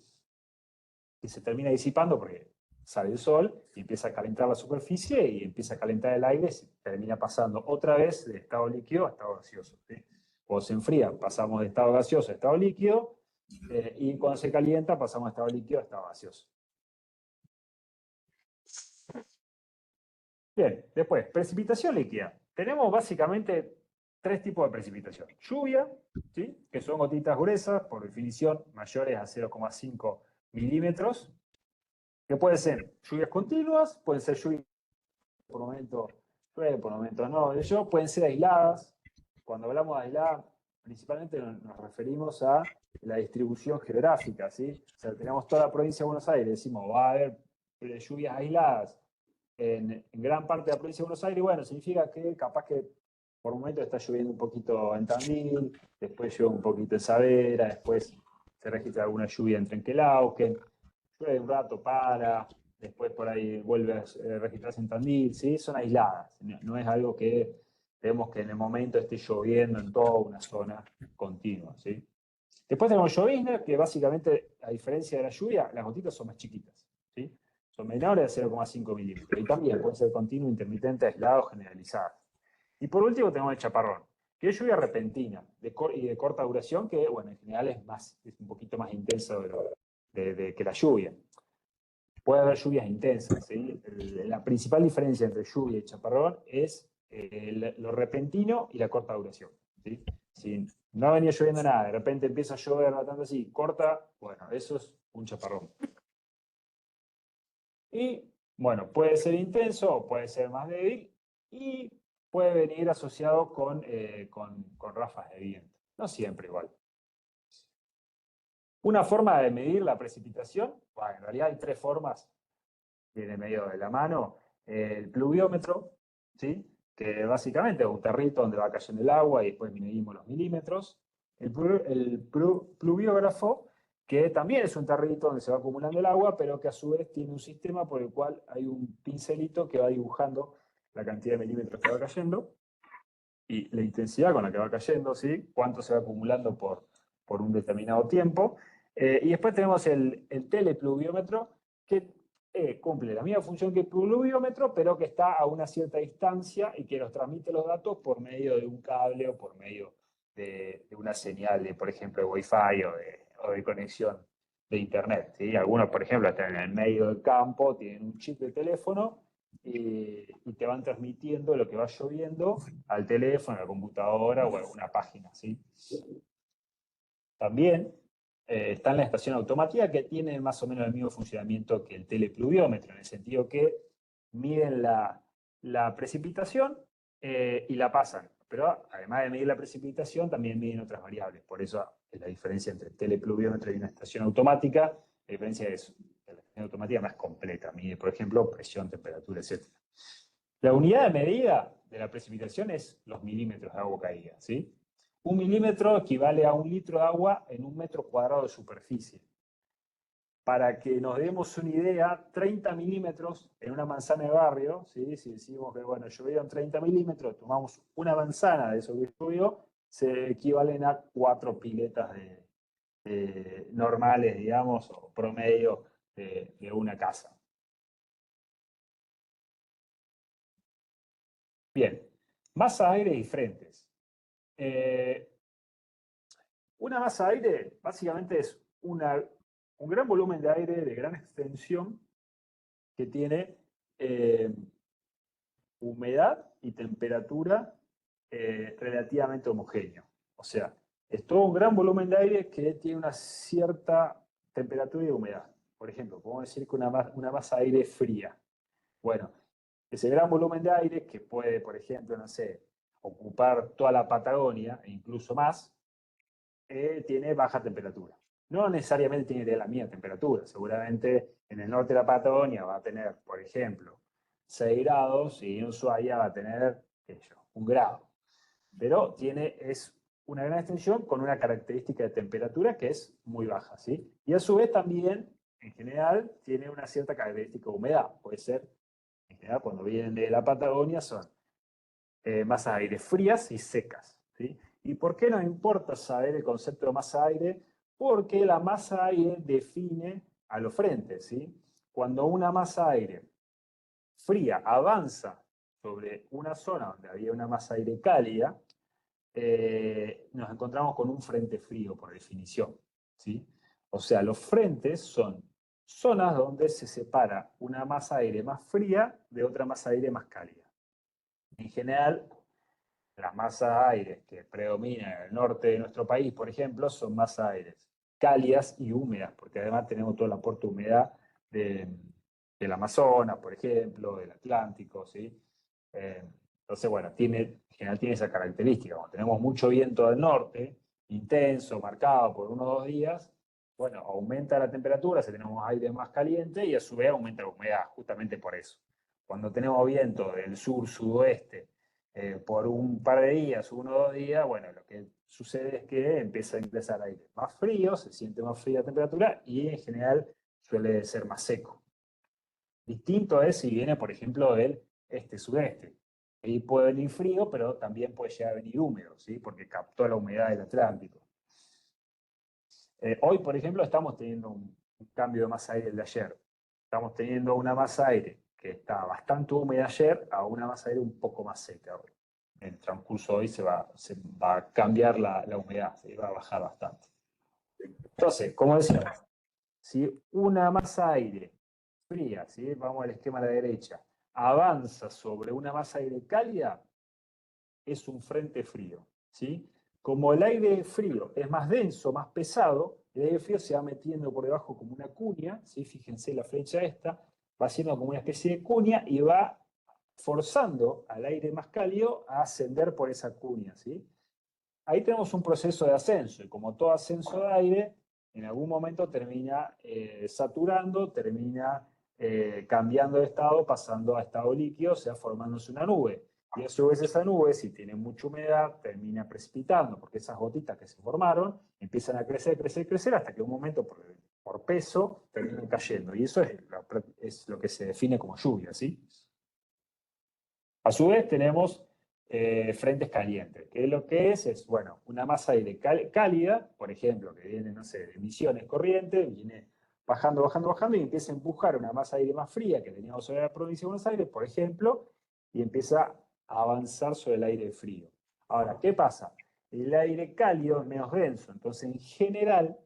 Que se termina disipando porque sale el sol y empieza a calentar la superficie y empieza a calentar el aire y se termina pasando otra vez de estado líquido a estado gaseoso, ¿sí? Cuando se enfría, pasamos de estado gaseoso a estado líquido, y cuando se calienta, pasamos de estado líquido a estado gaseoso. Bien, después, precipitación líquida. Tenemos básicamente tres tipos de precipitación. Lluvia, ¿sí? Que son gotitas gruesas, por definición mayores a 0,5 milímetros, que pueden ser lluvias continuas, pueden ser lluvias por momentos llueve, por momentos no, pueden ser aisladas. Cuando hablamos de aisladas, principalmente nos referimos a la distribución geográfica, ¿sí? O sea, tenemos toda la provincia de Buenos Aires, decimos, va a haber lluvias aisladas en gran parte de la provincia de Buenos Aires, bueno, significa que capaz que por momentos está lloviendo un poquito en Tandil, después llueve un poquito en Saavedra, después se registra alguna lluvia en Trenquelauquen, llueve un rato, para, después por ahí vuelve a registrarse en Tandil, ¿sí? Son aisladas, no es algo que vemos que en el momento esté lloviendo en toda una zona continua, ¿sí? Después tenemos llovizna, que básicamente, a diferencia de la lluvia, las gotitas son más chiquitas, ¿sí? Son menores de 0,5 milímetros, y también pueden ser continuo, intermitente, aislado, generalizado. Y por último tenemos el chaparrón, que es lluvia repentina y de corta duración, que bueno, en general es un poquito más intenso que la lluvia. Puede haber lluvias intensas, ¿sí? La principal diferencia entre lluvia y chaparrón es lo repentino y la corta duración, ¿sí? Si no venía lloviendo nada, de repente empieza a llover tanto así, corta, bueno, eso es un chaparrón. Y bueno, puede ser intenso o puede ser más débil y puede venir asociado con ráfagas de viento. No siempre igual. Una forma de medir la precipitación, bueno, en realidad hay tres formas, viene medio de la mano. El pluviómetro, ¿sí? Que básicamente es un territo donde va cayendo el agua y después medimos los milímetros. El pluviógrafo, que también es un territo donde se va acumulando el agua, pero que a su vez tiene un sistema por el cual hay un pincelito que va dibujando la cantidad de milímetros que va cayendo y la intensidad con la que va cayendo, ¿sí? Cuánto se va acumulando por un determinado tiempo. Y después tenemos el telepluviómetro, que cumple la misma función que el pluviómetro, pero que está a una cierta distancia y que nos transmite los datos por medio de un cable o por medio de una señal de, por ejemplo, de Wi-Fi o de conexión de Internet, ¿sí? Algunos, por ejemplo, están en el medio del campo, tienen un chip de teléfono y te van transmitiendo lo que va lloviendo al teléfono, a la computadora o a alguna página, ¿sí? También está en la estación automática, que tiene más o menos el mismo funcionamiento que el telepluviómetro, en el sentido que miden la precipitación y la pasan. Pero además de medir la precipitación, también miden otras variables. Por eso es la diferencia entre el telepluviómetro y una estación automática. La diferencia es que la estación automática más completa. Mide, por ejemplo, presión, temperatura, etc. La unidad de medida de la precipitación es los milímetros de agua caída, ¿sí? Un milímetro equivale a 1 litro de agua en 1 metro cuadrado de superficie. Para que nos demos una idea, 30 milímetros en una manzana de barrio, ¿sí? Si decimos que bueno, llovieron 30 milímetros, tomamos una manzana de eso que llovió, se equivalen a 4 piletas normales, digamos, o promedio de una casa. Bien, masa de aire y frentes. Una masa de aire básicamente es un gran volumen de aire de gran extensión que tiene humedad y temperatura relativamente homogéneo. O sea, es todo un gran volumen de aire que tiene una cierta temperatura y humedad. Por ejemplo, podemos decir que una masa de aire fría. Bueno, ese gran volumen de aire que puede, por ejemplo, no sé, ocupar toda la Patagonia e incluso más, tiene baja temperatura. No necesariamente tiene que tener la misma temperatura. Seguramente en el norte de la Patagonia va a tener, por ejemplo, 6 grados y en Ushuaia va a tener, qué sé yo, 1 grado. Pero es una gran extensión con una característica de temperatura que es muy baja, ¿sí? Y a su vez también, en general, tiene una cierta característica de humedad. Puede ser, en general, cuando vienen de la Patagonia son masas de aire frías y secas, ¿sí? ¿Y por qué nos importa saber el concepto de masa-aire? Porque la masa-aire define a los frentes, ¿sí? Cuando una masa-aire fría avanza sobre una zona donde había una masa-aire cálida, nos encontramos con un frente frío, por definición, ¿sí? O sea, los frentes son zonas donde se separa una masa-aire más fría de otra masa-aire más cálida. En general, las masas aires que predominan en el norte de nuestro país, por ejemplo, son masas aires cálidas y húmedas, porque además tenemos todo el aporte de humedad del Amazonas, por ejemplo, del Atlántico, ¿sí? Entonces, bueno, en general tiene esa característica. Cuando tenemos mucho viento del norte, intenso, marcado por 1 o 2 días, bueno, aumenta la temperatura, si tenemos aire más caliente y a su vez aumenta la humedad, justamente por eso. Cuando tenemos viento del sur-sudoeste, por un par de días, 1 o 2 días, bueno, lo que sucede es que empieza a ingresar aire más frío, se siente más fría la temperatura y en general suele ser más seco. Distinto es si viene, por ejemplo, del este-sudeste. Ahí puede venir frío, pero también puede llegar a venir húmedo, ¿sí? Porque captó la humedad del Atlántico. Hoy, por ejemplo, estamos teniendo un cambio de masa aire de ayer. Estamos teniendo una masa aire que está bastante húmeda ayer a una masa aire un poco más seca hoy. En el transcurso de hoy se va a cambiar la humedad, se va a bajar bastante. Entonces, como decíamos, si una masa aire fría, ¿sí? Vamos al esquema a la derecha, avanza sobre una masa aire cálida, es un frente frío, ¿sí? Como el aire frío es más denso, más pesado, el aire frío se va metiendo por debajo como una cuña, ¿sí? Fíjense la flecha esta, va haciendo como una especie de cuña y va forzando al aire más cálido a ascender por esa cuña, ¿sí? Ahí tenemos un proceso de ascenso, y como todo ascenso de aire, en algún momento termina saturando, termina cambiando de estado, pasando a estado líquido, o sea, formándose una nube. Y a su vez esa nube, si tiene mucha humedad, termina precipitando, porque esas gotitas que se formaron empiezan a crecer, crecer, crecer, hasta que en un momento, por peso, terminan cayendo. Y eso es lo que se define como lluvia, ¿sí? A su vez tenemos frentes calientes, que lo que es, bueno, una masa aire cálida, por ejemplo, que viene, no sé, de Misiones Corrientes, viene bajando, bajando, bajando y empieza a empujar una masa aire más fría que teníamos sobre la provincia de Buenos Aires, por ejemplo, y empieza a avanzar sobre el aire frío. Ahora, ¿qué pasa? El aire cálido es menos denso, entonces en general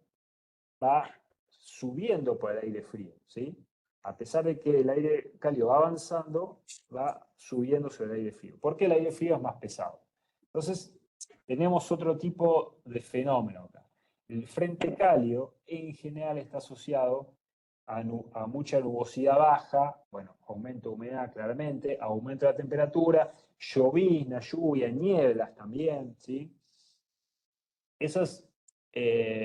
va subiendo por el aire frío, ¿sí? A pesar de que el aire cálido va avanzando, va subiendo sobre el aire frío. ¿Por qué el aire frío es más pesado? Entonces, tenemos otro tipo de fenómeno acá. El frente cálido en general está asociado a mucha nubosidad baja, bueno, aumento de humedad claramente, aumento de la temperatura, llovizna, lluvia, nieblas también, ¿sí? Eso es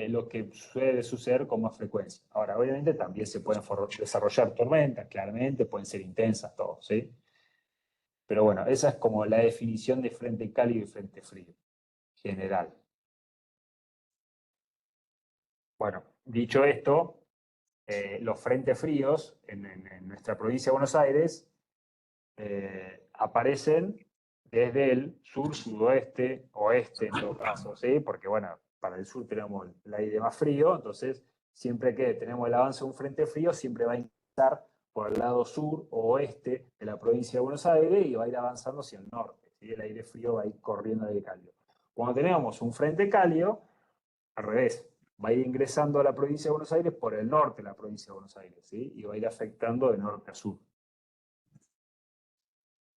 lo que suele suceder con más frecuencia. Ahora, obviamente también se pueden desarrollar tormentas, claramente, pueden ser intensas, todo, ¿sí? Pero bueno, esa es como la definición de frente cálido y frente frío, general. Bueno, dicho esto, los frentes fríos en nuestra provincia de Buenos Aires aparecen desde el sur, sudoeste, oeste en todo caso, ¿sí? Porque bueno, para el sur tenemos el aire más frío, entonces siempre que tenemos el avance de un frente frío, siempre va a ingresar por el lado sur o oeste de la provincia de Buenos Aires y va a ir avanzando hacia el norte, ¿sí? El aire frío va a ir corriendo de cálido. Cuando tenemos un frente cálido, al revés, va a ir ingresando a la provincia de Buenos Aires por el norte de la provincia de Buenos Aires, ¿sí? Y va a ir afectando de norte a sur.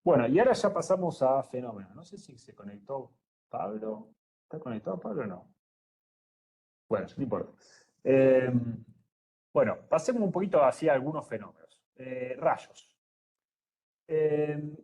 Bueno, y ahora ya pasamos a fenómenos. No sé si se conectó Pablo. ¿Está conectado Pablo o no? Bueno, no importa. Bueno, pasemos un poquito hacia algunos fenómenos. Rayos. El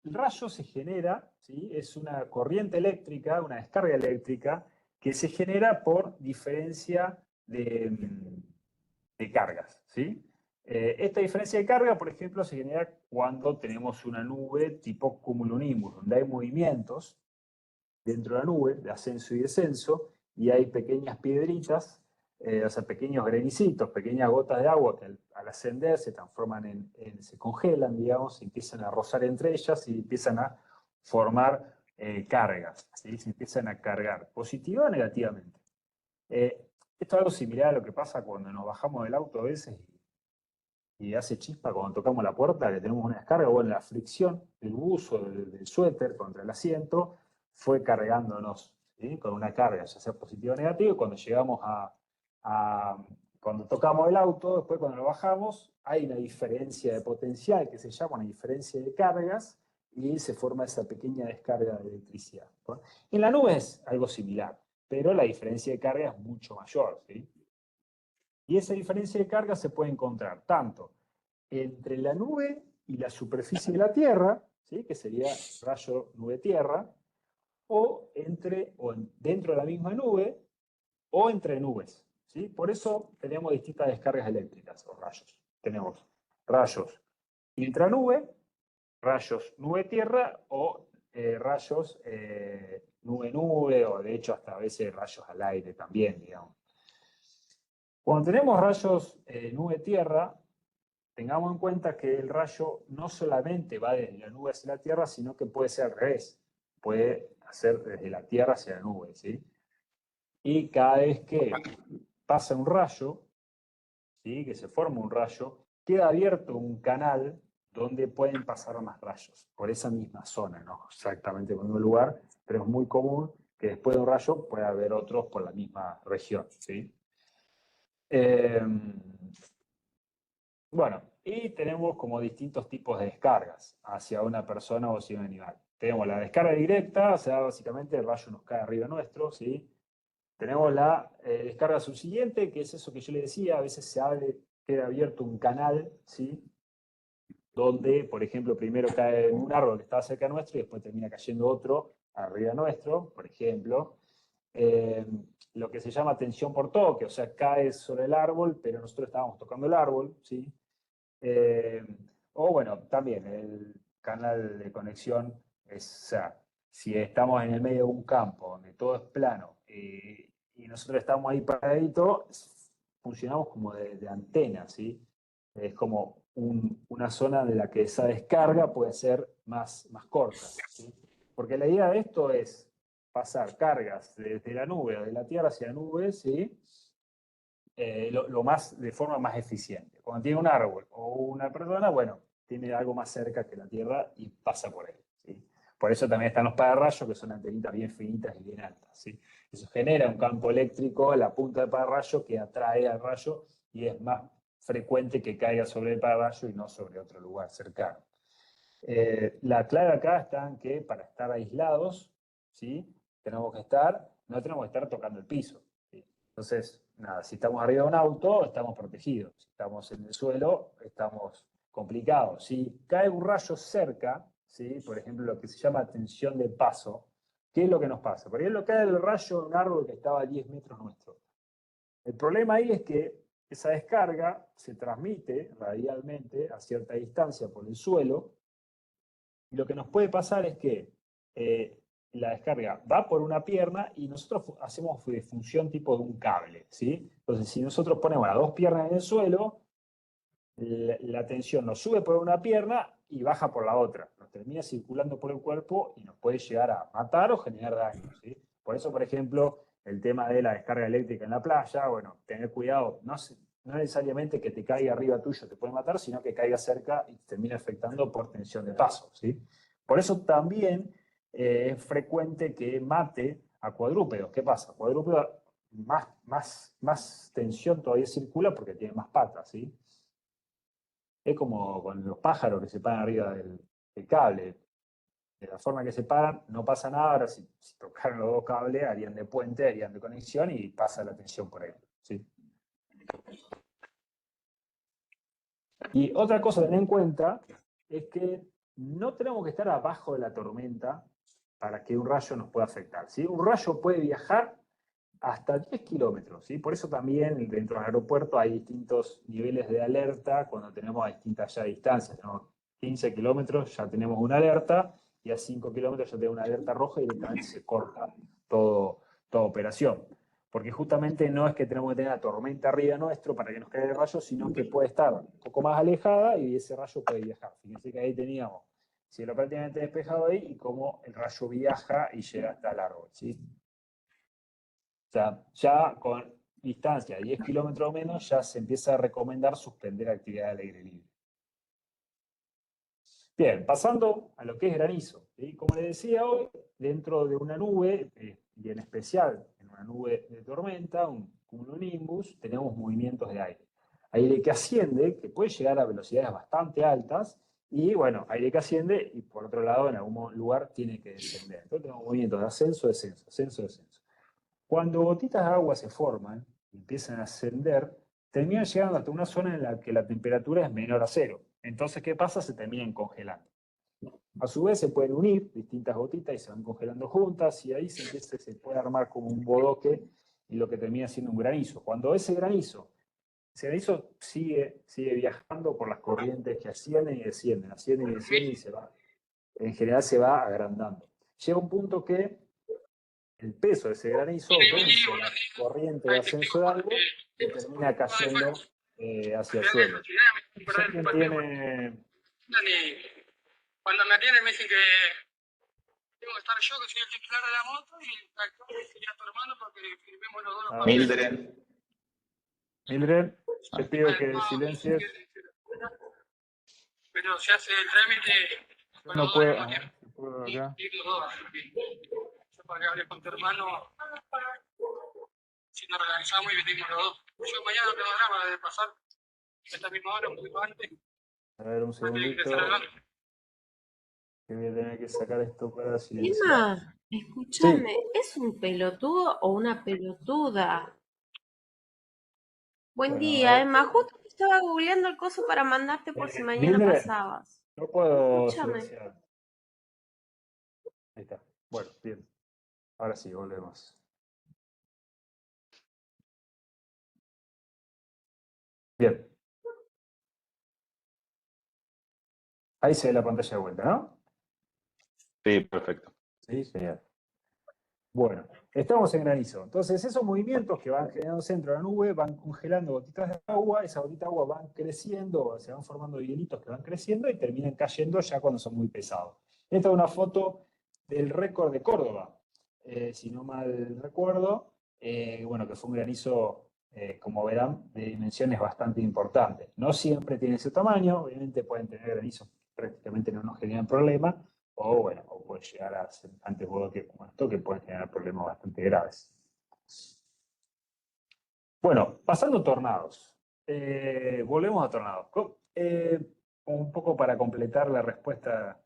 rayo se genera, ¿sí? Es una corriente eléctrica, una descarga eléctrica, que se genera por diferencia de cargas, ¿sí? Esta diferencia de carga, por ejemplo, se genera cuando tenemos una nube tipo cumulonimbus, donde hay movimientos dentro de la nube, de ascenso y descenso, y hay pequeñas piedritas, o sea, pequeños granicitos, pequeñas gotas de agua que al ascender se transforman se congelan, digamos, se empiezan a rozar entre ellas y empiezan a formar cargas, ¿sí? Se empiezan a cargar, positiva o negativamente. Esto es algo similar a lo que pasa cuando nos bajamos del auto a veces y hace chispa cuando tocamos la puerta, que tenemos una descarga. Bueno, la fricción, el buzo del suéter contra el asiento fue cargándonos, ¿sí? Con una carga, ya sea positiva o negativa, y cuando llegamos cuando tocamos el auto, después cuando lo bajamos, hay una diferencia de potencial que se llama una diferencia de cargas y se forma esa pequeña descarga de electricidad, ¿no? En la nube es algo similar, pero la diferencia de carga es mucho mayor, ¿sí? Y esa diferencia de carga se puede encontrar tanto entre la nube y la superficie de la Tierra, ¿sí? Que sería rayo nube-tierra, o dentro de la misma nube, o entre nubes, ¿sí? Por eso tenemos distintas descargas eléctricas o rayos. Tenemos rayos intranube, rayos nube-tierra o rayos nube-nube, o de hecho hasta a veces rayos al aire también, digamos. Cuando tenemos rayos nube-tierra, tengamos en cuenta que el rayo no solamente va desde la nube hacia la Tierra, sino que puede ser al revés. Puede hacer desde la Tierra hacia la nube, ¿sí? Y cada vez que pasa un rayo, ¿sí? Que se forma un rayo, queda abierto un canal donde pueden pasar más rayos, por esa misma zona, no exactamente en el mismo lugar, pero es muy común que después de un rayo pueda haber otros por la misma región, ¿sí? Bueno, y tenemos como distintos tipos de descargas hacia una persona o hacia un animal. Tenemos la descarga directa, o sea, básicamente el rayo nos cae arriba nuestro, ¿sí? Tenemos la descarga subsiguiente, que es eso que yo le decía, a veces se abre, queda abierto un canal, ¿sí? Donde, por ejemplo, primero cae un árbol que estaba cerca nuestro y después termina cayendo otro arriba nuestro, por ejemplo. Lo que se llama tensión por toque, o sea, cae sobre el árbol, pero nosotros estábamos tocando el árbol, ¿sí? O bueno, también el canal de conexión es, o sea, si estamos en el medio de un campo donde todo es plano y nosotros estamos ahí paraditos, funcionamos como de antena, ¿sí? Es como una zona de la que esa descarga puede ser más corta, ¿sí? Porque la idea de esto es pasar cargas desde la nube o de la Tierra hacia la nube, ¿sí? De forma más eficiente. Cuando tiene un árbol o una persona, bueno, tiene algo más cerca que la Tierra y pasa por él, ¿sí? Por eso también están los pararrayos, que son antenitas bien finitas y bien altas, ¿sí? Eso genera un campo eléctrico en la punta del pararrayo que atrae al rayo y es más frecuente que caiga sobre el pararrayo y no sobre otro lugar cercano. La clave acá está en que para estar aislados, ¿sí? No tenemos que estar tocando el piso, ¿sí? Entonces, nada, si estamos arriba de un auto, estamos protegidos. Si estamos en el suelo, estamos complicados. Si cae un rayo cerca, ¿sí? Por ejemplo, lo que se llama tensión de paso, ¿qué es lo que nos pasa? Por ejemplo, cae el rayo de un árbol que estaba a 10 metros nuestro. El problema ahí es que esa descarga se transmite radialmente a cierta distancia por el suelo, y lo que nos puede pasar es que la descarga va por una pierna y nosotros hacemos de función tipo de un cable, ¿sí? Entonces, si nosotros ponemos las dos piernas en el suelo, la tensión nos sube por una pierna y baja por la otra. Nos termina circulando por el cuerpo y nos puede llegar a matar o generar daño, ¿sí? Por eso, por ejemplo, el tema de la descarga eléctrica en la playa, bueno, tener cuidado, no necesariamente que te caiga arriba tuyo te puede matar, sino que caiga cerca y te termina afectando por tensión de paso, ¿sí? Por eso también es frecuente que mate a cuadrúpedos. ¿Qué pasa? Cuadrúpedos más tensión todavía circula porque tiene más patas, ¿sí? Es como con los pájaros que se paran arriba del cable. De la forma que se paran, no pasa nada. Ahora, si tocaran los dos cables, harían de puente, harían de conexión y pasa la tensión por ahí, ¿sí? Y otra cosa a tener en cuenta es que no tenemos que estar abajo de la tormenta para que un rayo nos pueda afectar, ¿sí? Un rayo puede viajar hasta 10 kilómetros, ¿sí? Por eso también dentro del aeropuerto hay distintos niveles de alerta cuando tenemos a distintas ya distancias. Tenemos 15 kilómetros, ya tenemos una alerta, y a 5 kilómetros ya tenemos una alerta roja y directamente se corta toda operación. Porque justamente no es que tenemos que tener la tormenta arriba nuestro para que nos caiga el rayo, sino que puede estar un poco más alejada y ese rayo puede viajar. Fíjense que ahí teníamos cielo prácticamente despejado ahí y cómo el rayo viaja y llega hasta el árbol, ¿sí? O sea, ya con distancia de 10 kilómetros o menos, ya se empieza a recomendar suspender actividad al aire libre. Bien, pasando a lo que es granizo. ¿Sí? Como les decía hoy, dentro de una nube, y en especial en una nube de tormenta, un cumulonimbus, tenemos movimientos de aire. Aire que asciende, que puede llegar a velocidades bastante altas, y bueno, aire que asciende, y por otro lado, en algún lugar tiene que descender. Entonces tenemos movimientos de ascenso, descenso, ascenso, descenso. Cuando gotitas de agua se forman y empiezan a ascender, terminan llegando hasta una zona en la que la temperatura es menor a cero. Entonces, ¿qué pasa? Se terminan congelando. A su vez se pueden unir distintas gotitas y se van congelando juntas y ahí se puede armar como un bodoque y lo que termina siendo un granizo. Cuando ese granizo sigue viajando por las corrientes que ascienden y descienden, y se va. En general se va agrandando. Llega un punto que el peso de ese granizo vence la corriente de ascenso de algo y termina cayendo hacia el suelo. Si alguien tiene... Cuando me atienden me dicen que tengo que estar yo, que soy el titular de la moto, y el tractor sería tu hermano porque firmemos los dos los papeles. Mildred, te pido que silencies. Pero se hace el trámite con los No dos al puedo, mismo tiempo. si puedo acá. Y los dos. Yo para que hable con tu hermano, si nos organizamos y venimos los dos. Yo mañana no tengo drama de pasar a esta misma hora, un poquito antes. A ver, un Antes de segundito. ingresar al banco. Que voy a tener que sacar esto para silenciar. Emma, escúchame, ¿es un pelotudo o una pelotuda? Buen Bueno, día, Emma. Justo te estaba googleando el coso para mandarte por si mañana Mildred, pasabas. no puedo Escúchame. silenciar. Ahí está. Bueno, bien. Ahora sí, volvemos. Bien. Ahí se ve la pantalla de vuelta, ¿no? Sí, perfecto. Sí, genial. Bueno, estamos en granizo. Entonces, esos movimientos que van generando centro de la nube van congelando gotitas de agua, esas gotitas de agua van creciendo, se van formando hielitos que van creciendo y terminan cayendo ya cuando son muy pesados. Esta es una foto del récord de Córdoba, si no mal recuerdo, bueno, que fue un granizo, como verán, de dimensiones bastante importantes. No siempre tiene ese tamaño, obviamente pueden tener granizos que prácticamente no nos generan problema, o bueno, o puede llegar a ser antes bodoques como esto que pueden generar problemas bastante graves. Bueno, pasando a tornados. Volvemos a tornados. Un poco para completar la respuesta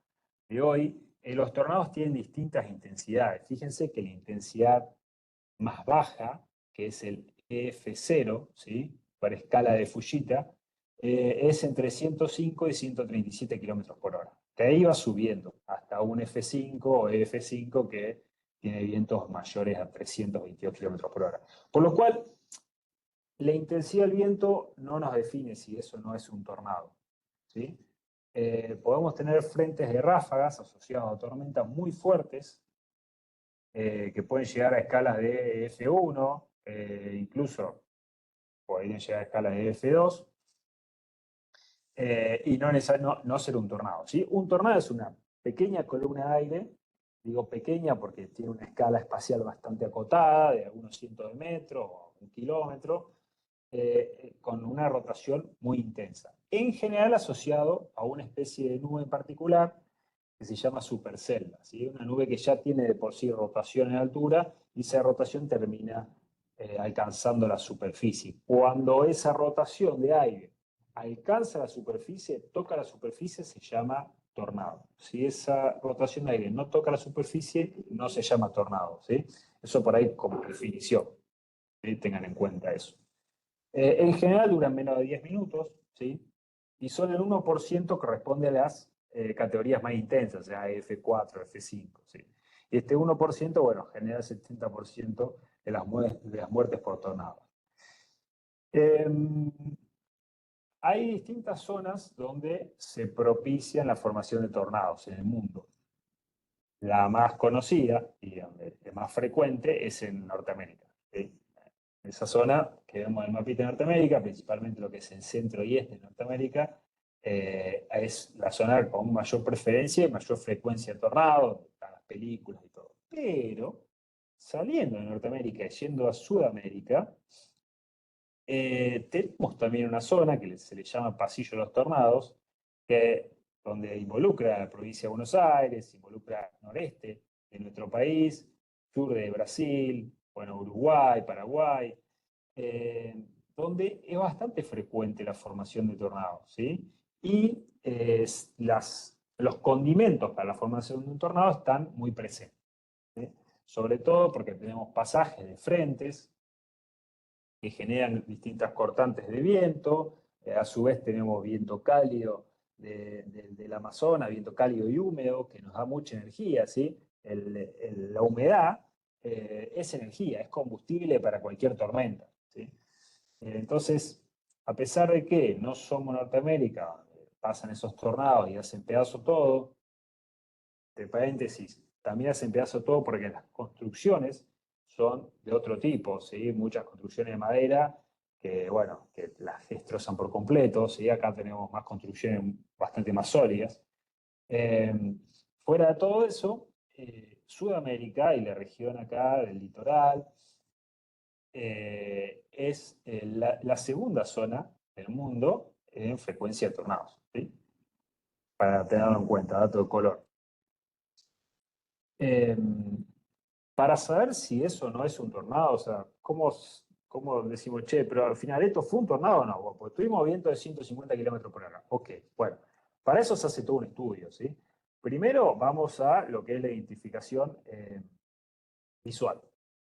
de hoy, los tornados tienen distintas intensidades. Fíjense que la intensidad más baja, que es el EF0, ¿sí? Para escala de Fujita, es entre 105 y 137 kilómetros por hora. De ahí va subiendo hasta un F5 o EF5 que tiene vientos mayores a 322 kilómetros por hora. Por lo cual, la intensidad del viento no nos define si eso no es un tornado, ¿sí? Podemos tener frentes de ráfagas asociados a tormentas muy fuertes, que pueden llegar a escalas de F1, incluso podrían llegar a escalas de F2, y no ser un tornado, ¿sí? Un tornado es una pequeña columna de aire, digo pequeña porque tiene una escala espacial bastante acotada, de algunos cientos de metros o un kilómetro, con una rotación muy intensa. En general asociado a una especie de nube en particular que se llama supercelda, ¿sí? Una nube que ya tiene de por sí rotación en altura y esa rotación termina alcanzando la superficie. Cuando esa rotación de aire alcanza la superficie, toca la superficie, se llama tornado. Si esa rotación de aire no toca la superficie, no se llama tornado, ¿sí? Eso por ahí como definición, ¿sí? Tengan en cuenta eso. En general duran menos de 10 minutos, ¿sí? Y solo el 1% corresponde a las categorías más intensas, o sea, F4, F5, ¿sí? Y este 1%, bueno, genera el 70% de las muertes por tornado. Hay distintas zonas donde se propician la formación de tornados en el mundo. La más conocida y la más frecuente es en Norteamérica, ¿sí? Esa zona que vemos en el mapita de Norteamérica, principalmente lo que es el centro y este de Norteamérica, es la zona con mayor preferencia y mayor frecuencia de tornados, están las películas y todo. Pero saliendo de Norteamérica y yendo a Sudamérica, tenemos también una zona que se le llama Pasillo de los Tornados, donde involucra la provincia de Buenos Aires, involucra noreste de nuestro país, sur de Brasil, bueno, Uruguay, Paraguay, donde es bastante frecuente la formación de tornados, ¿sí? Y los condimentos para la formación de un tornado están muy presentes, ¿sí? Sobre todo porque tenemos pasajes de frentes que generan distintas cortantes de viento, a su vez tenemos viento cálido del Amazonas, viento cálido y húmedo, que nos da mucha energía, ¿sí? La humedad es energía, es combustible para cualquier tormenta, ¿sí? Entonces, a pesar de que no somos Norteamérica, pasan esos tornados y hacen pedazo todo, entre paréntesis, también hacen pedazo todo porque las construcciones son de otro tipo, ¿sí? Muchas construcciones de madera que, bueno, que las destrozan por completo, ¿sí? Acá tenemos más construcciones bastante más sólidas. Fuera de todo eso, Sudamérica y la región acá del litoral es la segunda zona del mundo en frecuencia de tornados, ¿sí? Para tenerlo en cuenta, dato de color. Para saber si eso no es un tornado, o sea, ¿cómo decimos, che, pero al final esto fue un tornado o no? Bueno, pues tuvimos viento de 150 kilómetros por hora. Ok, bueno, para eso se hace todo un estudio, ¿sí? Primero vamos a lo que es la identificación visual,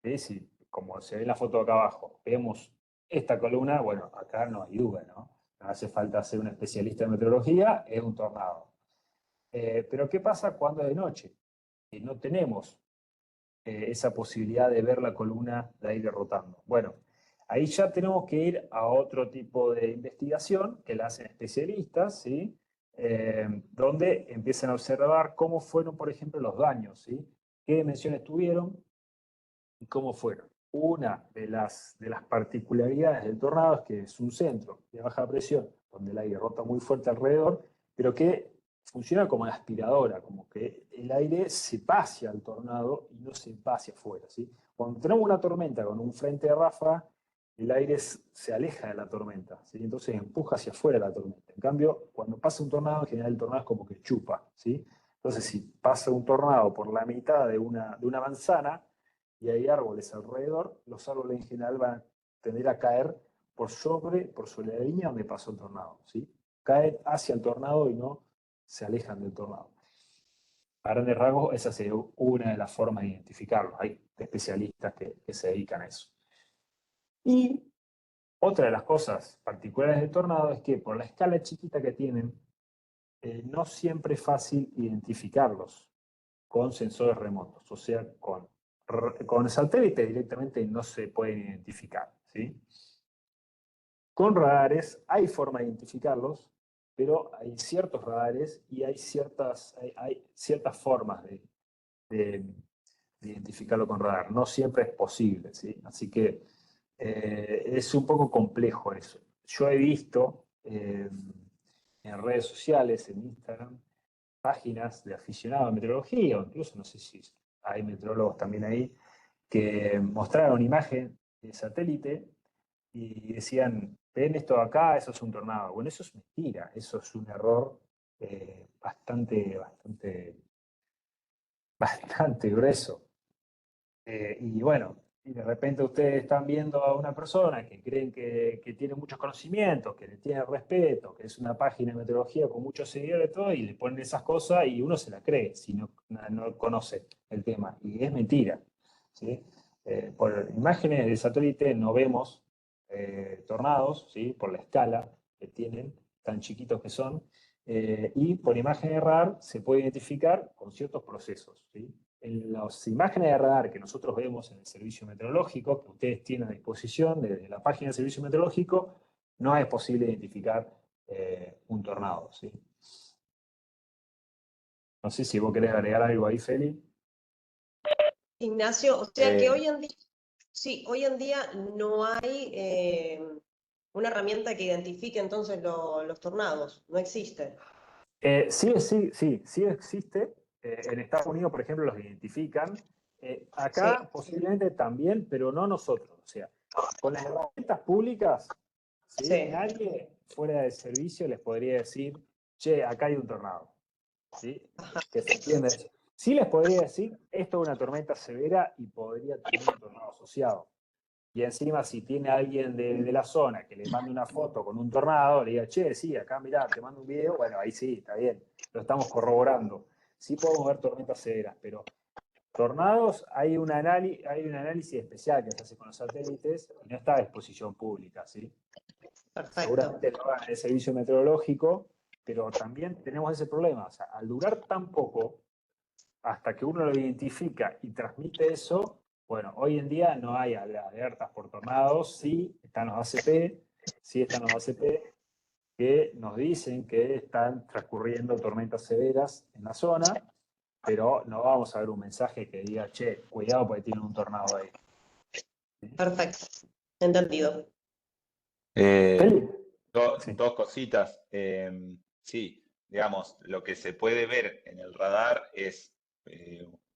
¿sí? Si, como se ve en la foto de acá abajo, vemos esta columna, bueno, acá no hay duda, ¿no? No hace falta ser un especialista en meteorología, es un tornado. Pero ¿qué pasa cuando es de noche? Que no tenemos esa posibilidad de ver la columna de aire rotando. Bueno, ahí ya tenemos que ir a otro tipo de investigación que la hacen especialistas, ¿sí? Donde empiezan a observar cómo fueron, por ejemplo, los daños, ¿sí? ¿Qué dimensiones tuvieron y cómo fueron? Una de las particularidades del tornado es que es un centro de baja presión, donde el aire rota muy fuerte alrededor, pero que funciona como una aspiradora, como que el aire se pase al tornado y no se pase afuera, ¿sí? Cuando tenemos una tormenta con un frente de ráfaga, el aire se aleja de la tormenta, ¿sí? Entonces empuja hacia afuera la tormenta. En cambio, cuando pasa un tornado, en general el tornado es como que chupa, ¿sí? Entonces, si pasa un tornado por la mitad de una manzana y hay árboles alrededor, los árboles en general van a tender a caer por sobre la línea donde pasó el tornado, ¿sí? Caen hacia el tornado y no se alejan del tornado. A grandes rasgos, esa sería una de las formas de identificarlos. Hay especialistas que se dedican a eso. Y otra de las cosas particulares del tornado es que por la escala chiquita que tienen, no siempre es fácil identificarlos con sensores remotos. O sea, con el satélite directamente no se pueden identificar, ¿sí? Con radares hay forma de identificarlos, pero hay ciertos radares y hay ciertas formas de identificarlo con radar. No siempre es posible, ¿sí? Así que es un poco complejo eso. Yo he visto en redes sociales, en Instagram, páginas de aficionados a meteorología, o incluso no sé si hay meteorólogos también ahí, que mostraron una imagen de satélite y decían, ven esto acá, eso es un tornado. Bueno, eso es mentira, eso es un error bastante grueso. Y bueno, y de repente ustedes están viendo a una persona que creen que tiene muchos conocimientos, que le tiene respeto, que es una página de meteorología con muchos seguidores y todo, y le ponen esas cosas y uno se la cree si no conoce el tema. Y es mentira, ¿sí? Por imágenes de satélite no vemos tornados, ¿sí? Por la escala que tienen, tan chiquitos que son, y por imagen de radar se puede identificar con ciertos procesos, ¿sí? En las imágenes de radar que nosotros vemos en el servicio meteorológico, que ustedes tienen a disposición desde la página del servicio meteorológico, no es posible identificar un tornado, ¿sí? No sé si vos querés agregar algo ahí, Feli. Ignacio, o sea que hoy en día, sí, hoy en día no hay una herramienta que identifique entonces los tornados. No existe. Sí existe. En Estados Unidos, por ejemplo, los identifican. Sí. Acá posiblemente también, pero no nosotros. O sea, con las herramientas públicas, ¿sí? Sí. Nadie fuera de servicio les podría decir, che, acá hay un tornado. ¿Sí? Que se entiende eso. Sí les podría decir, esto es una tormenta severa y podría tener un tornado asociado. Y encima, si tiene alguien de la zona que le mande una foto con un tornado, le diga, che, sí, acá mirá, te mando un video, bueno, ahí sí, está bien, lo estamos corroborando. Sí podemos ver tormentas severas, pero tornados, hay un análisis especial que se hace con los satélites y no está a disposición pública, ¿sí? Perfecto. Seguramente lo hagan en el servicio meteorológico, pero también tenemos ese problema. O sea, al durar tan poco, hasta que uno lo identifica y transmite eso, bueno, hoy en día no hay alertas por tornados, sí están los ACP, sí están los ACP que nos dicen que están transcurriendo tormentas severas en la zona, pero no vamos a ver un mensaje que diga, che, cuidado porque tiene un tornado ahí. Perfecto. Entendido. Eh, Felipe. Sí. dos cositas. Sí, digamos, lo que se puede ver en el radar es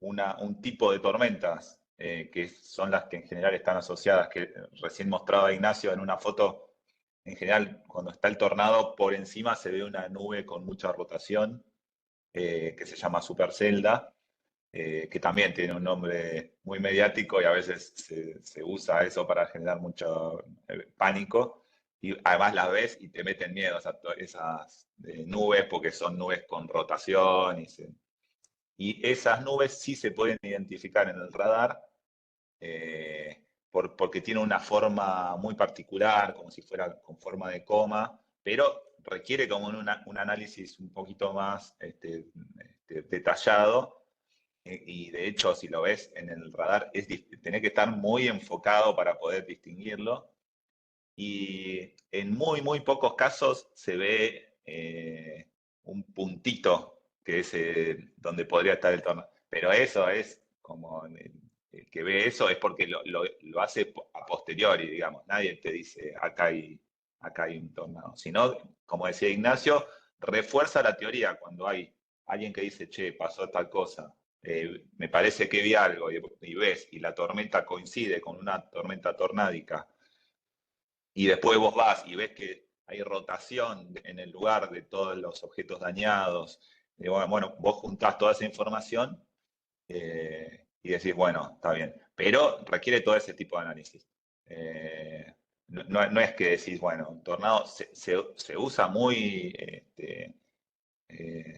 un tipo de tormentas, que son las que en general están asociadas, que recién mostraba Ignacio en una foto. En general, cuando está el tornado, por encima se ve una nube con mucha rotación, que se llama supercelda, que también tiene un nombre muy mediático y a veces se usa eso para generar mucho pánico. Y además las ves y te meten miedo esas nubes, porque son nubes con rotación. Y esas nubes sí se pueden identificar en el radar, porque tiene una forma muy particular, como si fuera con forma de coma, pero requiere como un análisis un poquito más detallado. Y de hecho, si lo ves en el radar, tenés que estar muy enfocado para poder distinguirlo. Y en muy, muy pocos casos se ve un puntito que es donde podría estar el tornado. Pero eso es como el que ve eso es porque lo hace a posteriori, digamos. Nadie te dice acá hay un tornado. Sino, como decía Ignacio, refuerza la teoría cuando hay alguien que dice, che, pasó tal cosa. Me parece que vi algo y ves, y la tormenta coincide con una tormenta tornádica, y después vos vas y ves que hay rotación en el lugar de todos los objetos dañados. Y bueno, vos juntás toda esa información, y decís, bueno, está bien. Pero requiere todo ese tipo de análisis. No es que decís, bueno, un tornado se usa muy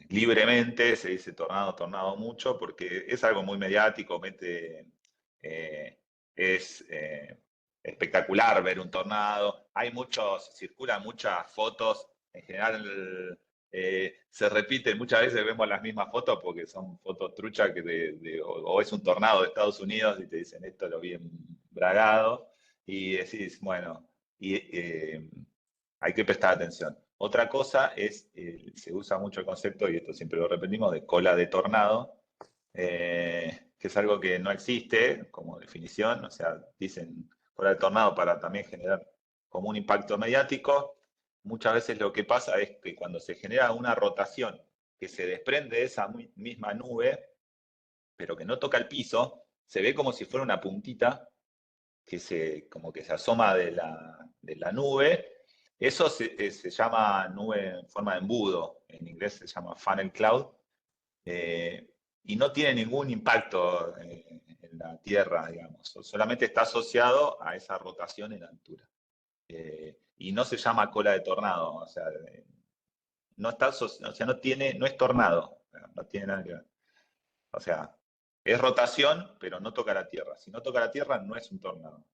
libremente, se dice tornado, tornado mucho, porque es algo muy mediático, eh, es espectacular ver un tornado. Circulan muchas fotos, en general se repiten, muchas veces vemos las mismas fotos porque son fotos truchas o es un tornado de Estados Unidos y te dicen esto lo vi en Bragado, y decís, bueno, hay que prestar atención. Otra cosa es, se usa mucho el concepto, y esto siempre lo repetimos, de cola de tornado, que es algo que no existe como definición. O sea, dicen cola de tornado para también generar como un impacto mediático. Muchas veces lo que pasa es que cuando se genera una rotación que se desprende de esa misma nube, pero que no toca el piso, se ve como si fuera una puntita como que se asoma de la nube. Eso se llama nube en forma de embudo, en inglés se llama funnel cloud, y no tiene ningún impacto en la Tierra, digamos, solamente está asociado a esa rotación en altura. Y no se llama cola de tornado, o sea, no es tornado, no tiene nada que ver. O sea, es rotación, pero no toca la Tierra. Si no toca la Tierra, no es un tornado.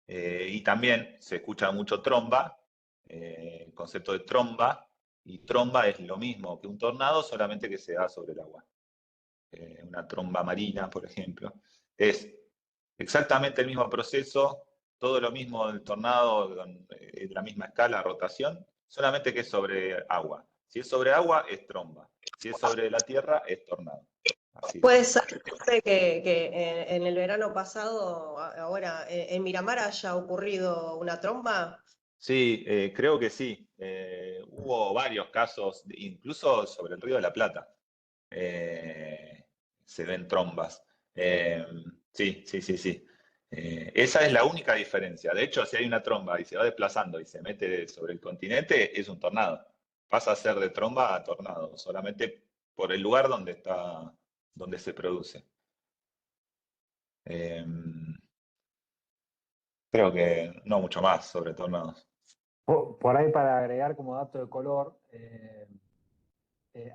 Y también se escucha mucho tromba, el concepto de tromba, y tromba es lo mismo que un tornado, solamente que se da sobre el agua. Una tromba marina, por ejemplo. Es exactamente el mismo proceso, todo lo mismo del tornado, la misma escala, rotación, solamente que es sobre agua. Si es sobre agua, es tromba. Si es sobre la tierra, es tornado. Así de Puede simple. ser que en el verano pasado, ahora en Miramar haya ocurrido una tromba. Sí, creo que sí. Hubo varios casos, incluso sobre el Río de la Plata. eh, Se ven trombas. Eh, sí, sí, sí, sí. Esa es la única diferencia. De hecho, si hay una tromba y se va desplazando y se mete sobre el continente, es un tornado. Pasa a ser de tromba a tornado, solamente por el lugar donde está, donde se produce. Eh, Creo que no mucho más sobre tornados. Por ahí para agregar como dato de color,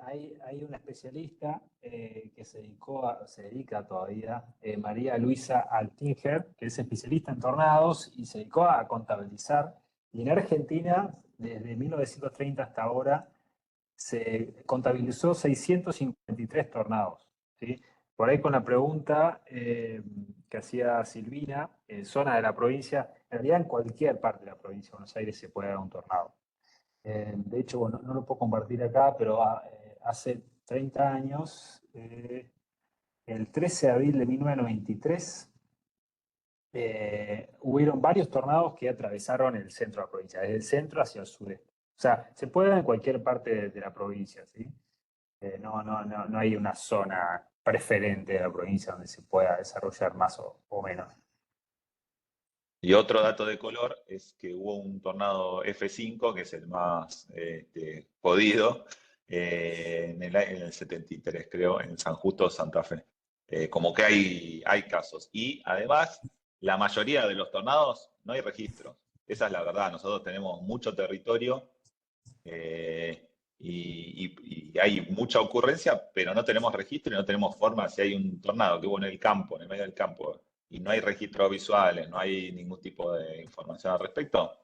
hay una especialista que se dedica todavía, María Luisa Altinger, que es especialista en tornados y se dedicó a contabilizar. Y en Argentina, desde 1930 hasta ahora, se contabilizó 653 tornados, ¿sí? Por ahí con la pregunta que hacía Silvina, en zona de la provincia, en realidad en cualquier parte de la provincia de Buenos Aires se puede dar un tornado. De hecho, bueno, no lo puedo compartir acá, pero hace 30 años, el 13 de abril de 1993, hubieron varios tornados que atravesaron el centro de la provincia, desde el centro hacia el sudeste. O sea, se puede dar en cualquier parte de la provincia, ¿sí? No hay una zona preferente de la provincia donde se pueda desarrollar más o menos. Y otro dato de color es que hubo un tornado F5, que es el más jodido, en el 73, creo, en San Justo, Santa Fe. Como que hay casos. Y además, la mayoría de los tornados no hay registros. Esa es la verdad. Nosotros tenemos mucho territorio y hay mucha ocurrencia, pero no tenemos registro y no tenemos forma. Si hay un tornado que hubo en el campo, en el medio del campo, y no hay registros visuales, no hay ningún tipo de información al respecto,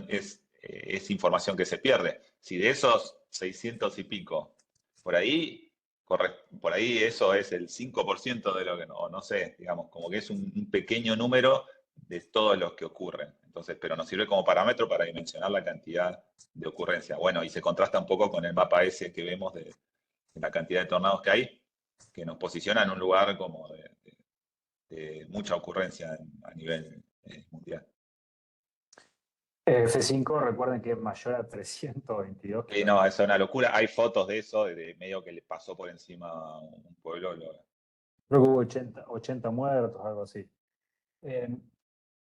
es información que se pierde. Si de esos 600 y pico, por ahí, por ahí eso es el 5% de lo que, no sé, digamos, como que es un pequeño número de todos los que ocurren. Entonces, pero nos sirve como parámetro para dimensionar la cantidad de ocurrencia. Bueno, y se contrasta un poco con el mapa ese que vemos de la cantidad de tornados que hay, que nos posiciona en un lugar como de mucha ocurrencia a nivel mundial. F5, recuerden que es mayor a 322 Y no, kilómetros. es una locura. Hay fotos de eso, de medio que le pasó por encima a un pueblo. Creo que hubo 80 muertos, algo así. Eh,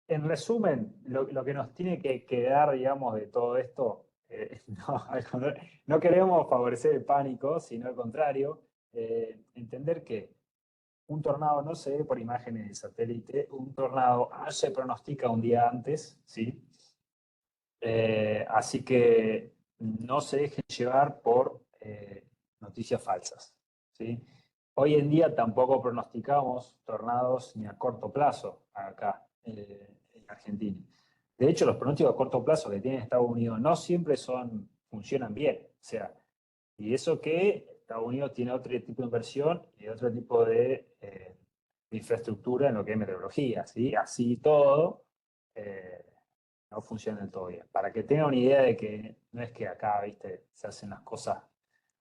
en resumen, lo que nos tiene que quedar, digamos, de todo esto, no queremos favorecer el pánico, sino al contrario, entender que un tornado no se ve por imágenes de satélite, un tornado no se pronostica un día antes, ¿sí? Así que no se dejen llevar por noticias falsas, ¿sí? Hoy en día tampoco pronosticamos tornados ni a corto plazo acá en Argentina. De hecho, los pronósticos a corto plazo que tiene Estados Unidos no siempre funcionan bien. O sea, y eso que Estados Unidos tiene otro tipo de inversión y otro tipo de infraestructura en lo que es meteorología, ¿sí? Así todo, eh, no funciona del todo bien. Para que tengan una idea de que no es que acá, viste, se hacen las cosas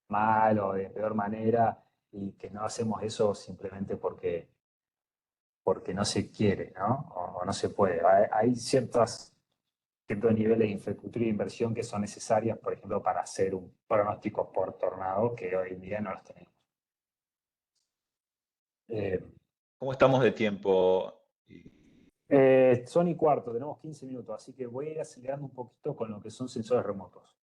mal o de peor manera y que no hacemos eso simplemente porque no se quiere, ¿no? O no se puede. Hay ciertos niveles de infraestructura e inversión que son necesarias, por ejemplo, para hacer un pronóstico por tornado, que hoy en día no los tenemos. Eh, ¿Cómo estamos de tiempo? Son y cuarto, tenemos 15 minutos, así que voy a ir acelerando un poquito con lo que son sensores remotos.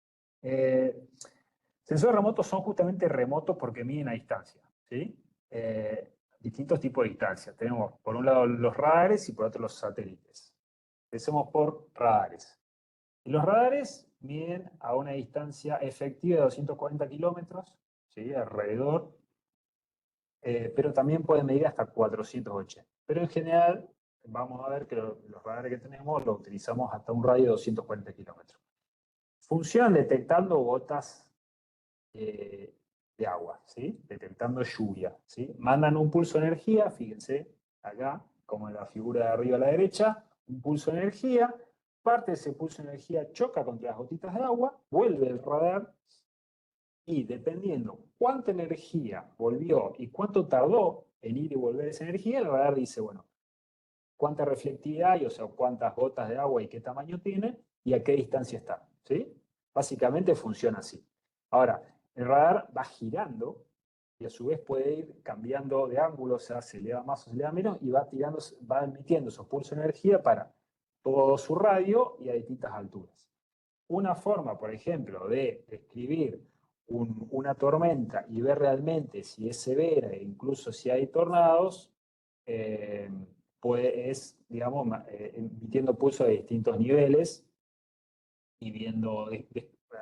Sensores remotos son justamente remotos porque miden a distancia, ¿sí? Distintos tipos de distancia. Tenemos por un lado los radares y por otro los satélites. Empecemos por radares. Y los radares miden a una distancia efectiva de 240 kilómetros, ¿sí? Alrededor, pero también pueden medir hasta 480. Pero en general, vamos a ver que los radares que tenemos los utilizamos hasta un radio de 240 kilómetros. Funcionan detectando gotas de agua, ¿sí? Detectando lluvia, ¿sí? Mandan un pulso de energía, fíjense, acá, como en la figura de arriba a la derecha, un pulso de energía, parte de ese pulso de energía choca contra las gotitas de agua, vuelve el radar y dependiendo cuánta energía volvió y cuánto tardó en ir y volver esa energía, el radar dice, bueno, cuánta reflectividad hay, o sea, cuántas gotas de agua y qué tamaño tiene, y a qué distancia está, ¿sí? Básicamente funciona así. Ahora, el radar va girando y a su vez puede ir cambiando de ángulo, o sea, se eleva más o se eleva menos, y va tirando, va emitiendo esos pulsos de energía para todo su radio y a distintas alturas. Una forma, por ejemplo, de describir una tormenta y ver realmente si es severa e incluso si hay tornados, es, digamos, emitiendo pulsos de distintos niveles y viendo,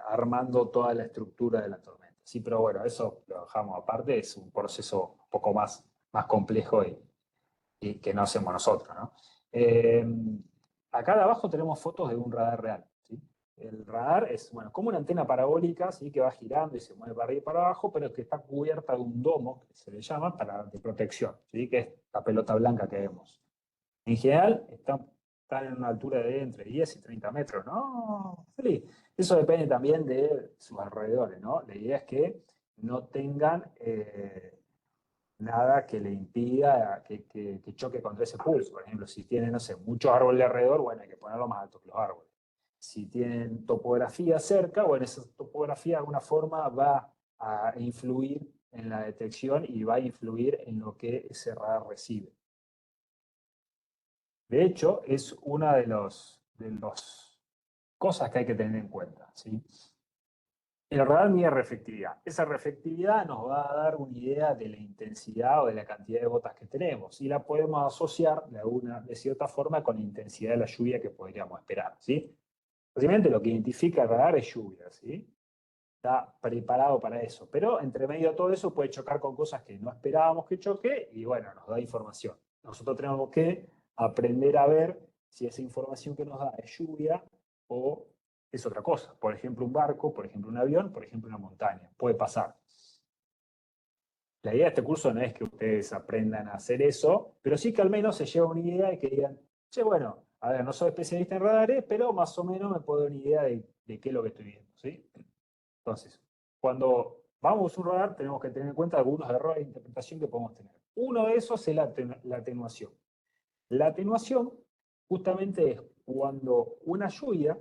armando toda la estructura de la tormenta. Sí, pero bueno, eso lo dejamos aparte, es un proceso un poco más complejo y que no hacemos nosotros, ¿no? Acá de abajo tenemos fotos de un radar real, ¿sí? El radar es, bueno, como una antena parabólica, ¿sí? Que va girando y se mueve para arriba y para abajo, pero que está cubierta de un domo, que se le llama, de protección, ¿sí? Que es la pelota blanca que vemos. En general, están en una altura de entre 10 y 30 metros, ¿no? Sí. Eso depende también de sus alrededores, ¿no? La idea es que no tengan nada que le impida que choque contra ese pulso. Por ejemplo, si tienen, no sé, muchos árboles alrededor, bueno, hay que ponerlo más alto que los árboles. Si tienen topografía cerca, bueno, esa topografía de alguna forma va a influir en la detección y va a influir en lo que ese radar recibe. De hecho, es una de las cosas que hay que tener en cuenta, ¿sí? El radar mide reflectividad. Esa reflectividad nos va a dar una idea de la intensidad o de la cantidad de gotas que tenemos y la podemos asociar de cierta forma con la intensidad de la lluvia que podríamos esperar, ¿sí? Básicamente lo que identifica el radar es lluvia, ¿sí? Está preparado para eso, pero entre medio de todo eso puede chocar con cosas que no esperábamos que choque y bueno, nos da información. Nosotros tenemos que aprender a ver si esa información que nos da es lluvia o es otra cosa. Por ejemplo, un barco, por ejemplo, un avión, por ejemplo, una montaña. Puede pasar. La idea de este curso no es que ustedes aprendan a hacer eso, pero sí que al menos se lleven una idea y que digan, che, bueno, a ver, no soy especialista en radares, pero más o menos me puedo dar una idea de qué es lo que estoy viendo, ¿sí? Entonces, cuando vamos a un radar, tenemos que tener en cuenta algunos errores de interpretación que podemos tener. Uno de esos es la atenuación. La atenuación justamente es cuando una lluvia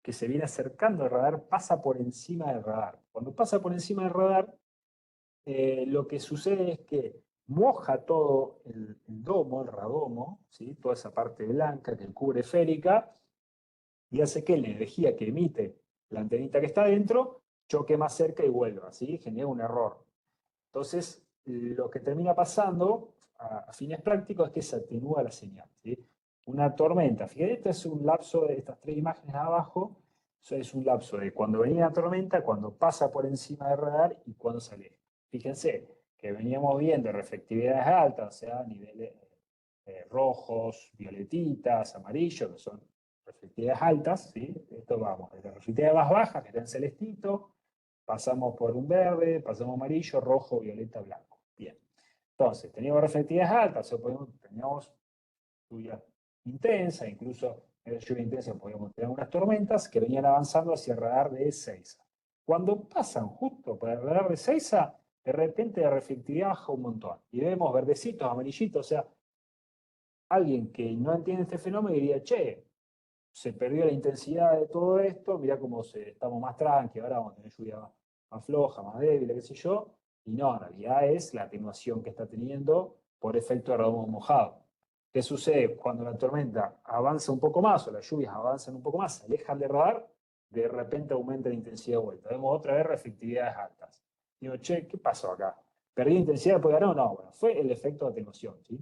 que se viene acercando al radar pasa por encima del radar. Cuando pasa por encima del radar, lo que sucede es que moja todo el domo, el radomo, ¿sí? Toda esa parte blanca que cubre esférica, y hace que la energía que emite la antenita que está adentro choque más cerca y vuelva, ¿sí? Genera un error. Entonces, lo que termina pasando a fines prácticos es que se atenúa la señal, ¿sí? Una tormenta, fíjate, este es un lapso de estas tres imágenes de abajo, eso es un lapso de cuando venía la tormenta, cuando pasa por encima del radar y cuando sale. Fíjense que veníamos viendo reflectividades altas, o sea, niveles rojos, violetitas, amarillos, que son reflectividades altas, ¿sí? Esto vamos, de la reflectividad más baja, que está en celestito, pasamos por un verde, pasamos amarillo, rojo, violeta, blanco. Bien. Entonces, teníamos reflectividades altas, o teníamos lluvia intensa, incluso en la lluvia intensa podíamos tener unas tormentas que venían avanzando hacia el radar de Ezeiza. Cuando pasan justo por el radar de Ezeiza, de repente la reflectividad baja un montón. Y vemos verdecitos, amarillitos, o sea, alguien que no entiende este fenómeno diría, che, se perdió la intensidad de todo esto, mirá cómo estamos más tranquilos, ahora vamos a tener lluvia más floja, más débil, qué sé yo, y no, en realidad es la atenuación que está teniendo por efecto de radomo mojado. ¿Qué sucede? Cuando la tormenta avanza un poco más, o las lluvias avanzan un poco más, se alejan del radar, de repente aumenta la intensidad de vuelta. Vemos otra vez reflectividades altas. Digo, che, ¿qué pasó acá? ¿Perdí intensidad después ganó? No, bueno, fue el efecto de atenuación, ¿sí?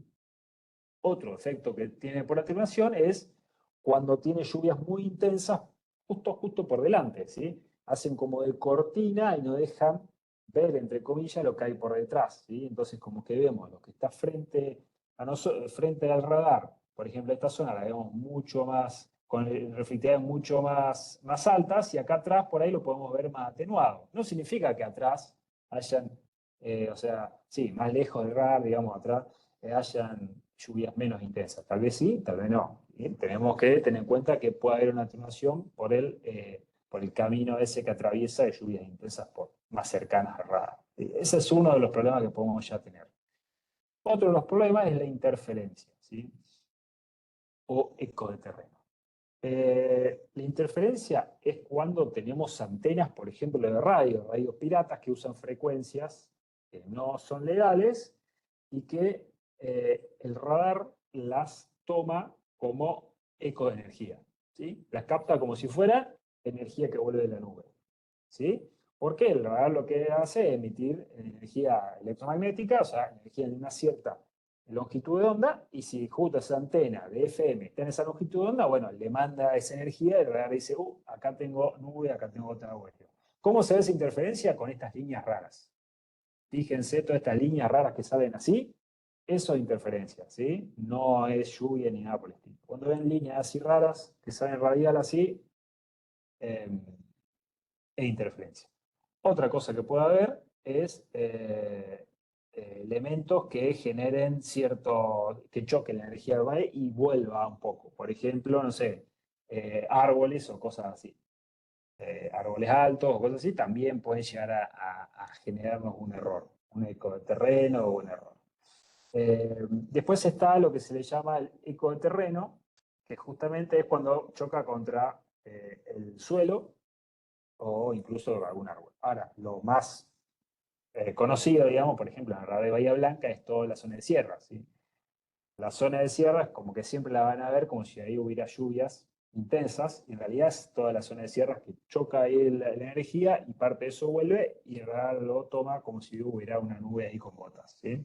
Otro efecto que tiene por atenuación es cuando tiene lluvias muy intensas justo por delante, ¿sí? Hacen como de cortina y no dejan ver, entre comillas, lo que hay por detrás, ¿sí? Entonces, como que vemos lo que está frente al radar, por ejemplo, esta zona la vemos mucho más, con reflectividades mucho más altas, y acá atrás por ahí lo podemos ver más atenuado. No significa que atrás hayan, o sea, sí, más lejos del radar, digamos, atrás, hayan lluvias menos intensas. Tal vez sí, tal vez no. ¿Bien? Tenemos que tener en cuenta que puede haber una atenuación por el camino ese que atraviesa de lluvias intensas más cercanas al radar. Ese es uno de los problemas que podemos ya tener. Otro de los problemas es la interferencia, ¿sí? O eco de terreno. La interferencia es cuando tenemos antenas, por ejemplo, de radios piratas que usan frecuencias que no son legales y que el radar las toma como eco de energía, ¿sí? Las capta como si fuera energía que vuelve de la nube, ¿sí? Porque el radar lo que hace es emitir energía electromagnética, o sea, energía en una cierta longitud de onda, y si justo esa antena de FM está en esa longitud de onda, bueno, le manda esa energía y el radar dice, acá tengo nube, acá tengo otra vuelta. ¿Cómo se ve esa interferencia? Con estas líneas raras. Fíjense, todas estas líneas raras que salen así, eso es interferencia, ¿sí? No es lluvia ni nada por el estilo. Cuando ven líneas así raras, que salen radial así, es interferencia. Otra cosa que puede haber es elementos que generen que choquen la energía del aire y vuelva un poco. Por ejemplo, no sé, árboles o cosas así. Árboles altos o cosas así también pueden llegar a generarnos un error, un eco de terreno o un error. Después está lo que se le llama el eco de terreno, que justamente es cuando choca contra el suelo o incluso algún árbol. Ahora, lo más conocido, digamos, por ejemplo, en la radio de Bahía Blanca es toda la zona de sierra, ¿sí? La zona de sierra es como que siempre la van a ver como si ahí hubiera lluvias intensas, y en realidad es toda la zona de sierra que choca ahí la energía y parte de eso vuelve y el radar lo toma como si hubiera una nube ahí con gotas, ¿sí?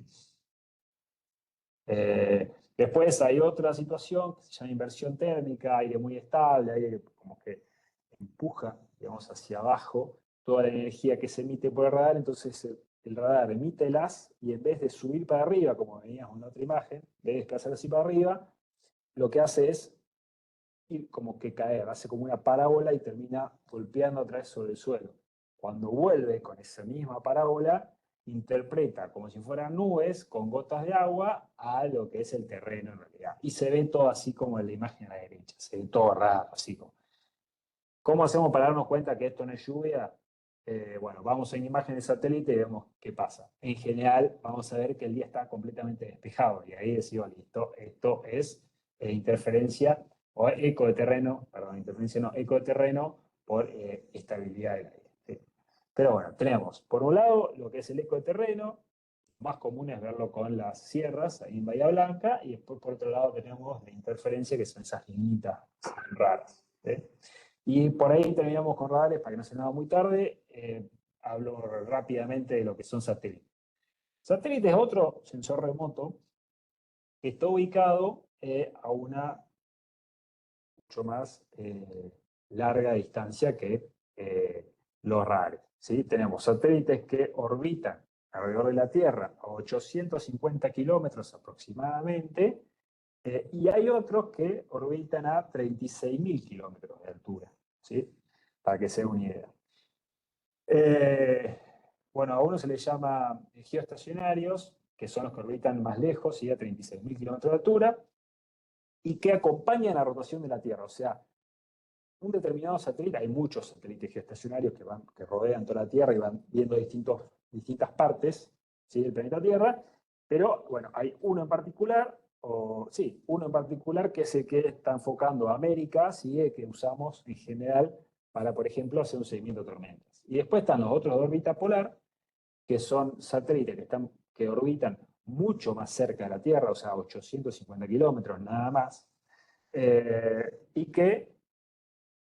Después hay otra situación que se llama inversión térmica, aire muy estable, aire que como que empuja, digamos, hacia abajo toda la energía que se emite por el radar, entonces el radar emite el haz y en vez de subir para arriba, como veníamos en la otra imagen, en vez de desplazar así para arriba, lo que hace es ir como que caer, hace como una parábola y termina golpeando otra vez sobre el suelo. Cuando vuelve con esa misma parábola, interpreta como si fueran nubes con gotas de agua a lo que es el terreno en realidad. Y se ve todo así como en la imagen a la derecha, se ve todo raro, así como. ¿Cómo hacemos para darnos cuenta que esto no es lluvia? Bueno, vamos a una imagen de satélite y vemos qué pasa. En general, vamos a ver que el día está completamente despejado y ahí decimos, listo, esto es interferencia o eco de terreno, perdón, interferencia no, eco de terreno por estabilidad del aire, ¿sí? Pero bueno, tenemos por un lado lo que es el eco de terreno, más común es verlo con las sierras ahí en Bahía Blanca, y después por otro lado tenemos la interferencia, que son esas linitas raras, ¿sí? Y por ahí terminamos con radares, para que no se nos haga muy tarde. Hablo rápidamente de lo que son satélites. Satélite es otro sensor remoto que está ubicado a una mucho más larga distancia que los radares, ¿sí? Tenemos satélites que orbitan alrededor de la Tierra a 850 kilómetros aproximadamente, y hay otros que orbitan a 36.000 kilómetros de altura, ¿sí? Para que se den una idea. Bueno, a uno se les llama geoestacionarios, que son los que orbitan más lejos y a 36.000 kilómetros de altura, y que acompañan la rotación de la Tierra. O sea, un determinado satélite, hay muchos satélites geoestacionarios que rodean toda la Tierra y van viendo distintas partes, ¿sí?, del planeta Tierra, pero bueno, hay uno en particular, uno en particular que es el que está enfocando a América, ¿sí?, que usamos en general para, por ejemplo, hacer un seguimiento de tormentas. Y después están los otros de órbita polar, que son satélites que orbitan mucho más cerca de la Tierra, o sea, 850 kilómetros nada más, y que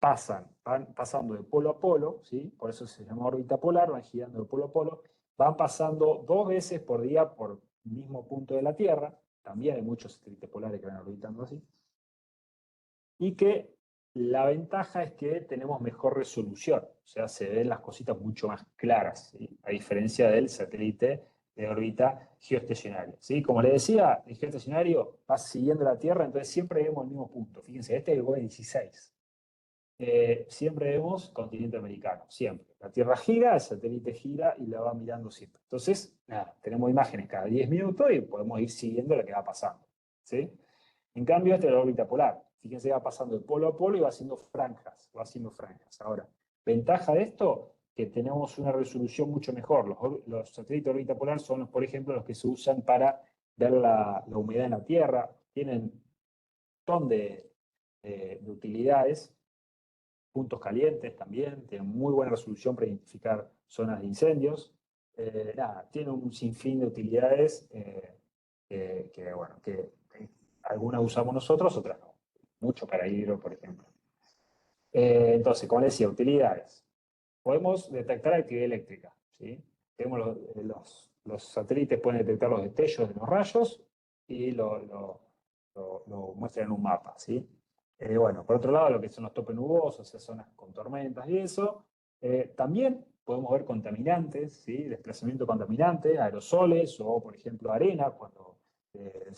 van pasando de polo a polo, ¿sí? Por eso se llama órbita polar, van girando de polo a polo, van pasando 2 veces por día por el mismo punto de la Tierra, también hay muchos satélites polares que van orbitando así, y que la ventaja es que tenemos mejor resolución, o sea, se ven las cositas mucho más claras, ¿sí?, a diferencia del satélite de órbita geoestacionaria, ¿sí? Como les decía, el geoestacionario va siguiendo la Tierra, entonces siempre vemos el mismo punto. Fíjense, este es el GOE 16. Siempre vemos continente americano, siempre. La Tierra gira, el satélite gira y la va mirando siempre. Entonces, nada, tenemos imágenes cada 10 minutos y podemos ir siguiendo lo que va pasando, ¿sí? En cambio, este es la órbita polar. Fíjense, va pasando de polo a polo y va haciendo franjas, Ahora, ventaja de esto, que tenemos una resolución mucho mejor. Los satélites de órbita polar son, por ejemplo, los que se usan para ver la humedad en la Tierra. Tienen un montón de de utilidades, puntos calientes también, tienen muy buena resolución para identificar zonas de incendios. Nada, tiene un sinfín de utilidades bueno, que algunas usamos nosotros, otras no. Mucho para hidro, por ejemplo. Entonces, como les decía, utilidades. Podemos detectar actividad eléctrica, ¿sí? Tenemos los satélites pueden detectar los destellos de los rayos y lo muestran en un mapa, ¿sí? Bueno, por otro lado, lo que son los topes nubosos, esas zonas con tormentas y eso. También podemos ver contaminantes, ¿sí? Desplazamiento contaminante, aerosoles o, por ejemplo, arena, cuando de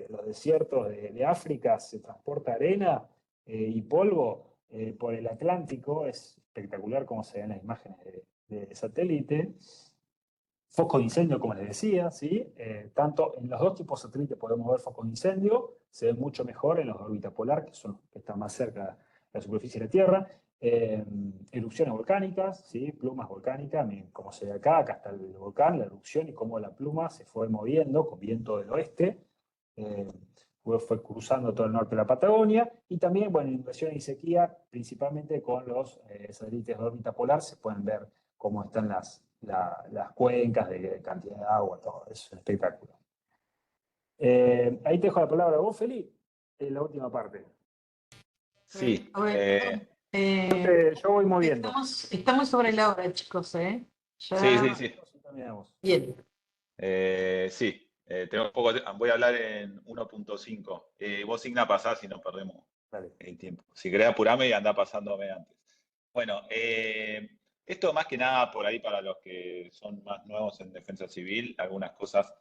los desiertos de África se transporta arena y polvo por el Atlántico. Es espectacular cómo se ven las imágenes de satélite. Focos de incendio, como les decía, ¿sí? Tanto en los dos tipos de satélites podemos ver focos de incendio, se ve mucho mejor en los de órbita polar, que son los que están más cerca de la superficie de la Tierra. Erupciones volcánicas, ¿sí? Plumas volcánicas, miren cómo se ve acá, acá está el volcán, la erupción y cómo la pluma se fue moviendo con viento del oeste. Fue cruzando todo el norte de la Patagonia, y también, bueno, inundación y sequía, principalmente con los satélites de órbita polar, se pueden ver cómo están las cuencas de cantidad de agua, todo, es un espectáculo. Ahí te dejo la palabra a vos, Feli, en la última parte. Sí. A ver, Yo voy moviendo. estamos sobre la hora, chicos, ¿eh? Ya- Sí. Terminamos. Bien. Sí. Tengo poco voy a hablar en 1.5. Vos, Igna, pasás si no perdemos Dale. el tiempo. Si querés apurarme y andá pasándome antes. Bueno, esto más que nada por ahí para los que son más nuevos en defensa civil, algunas cosas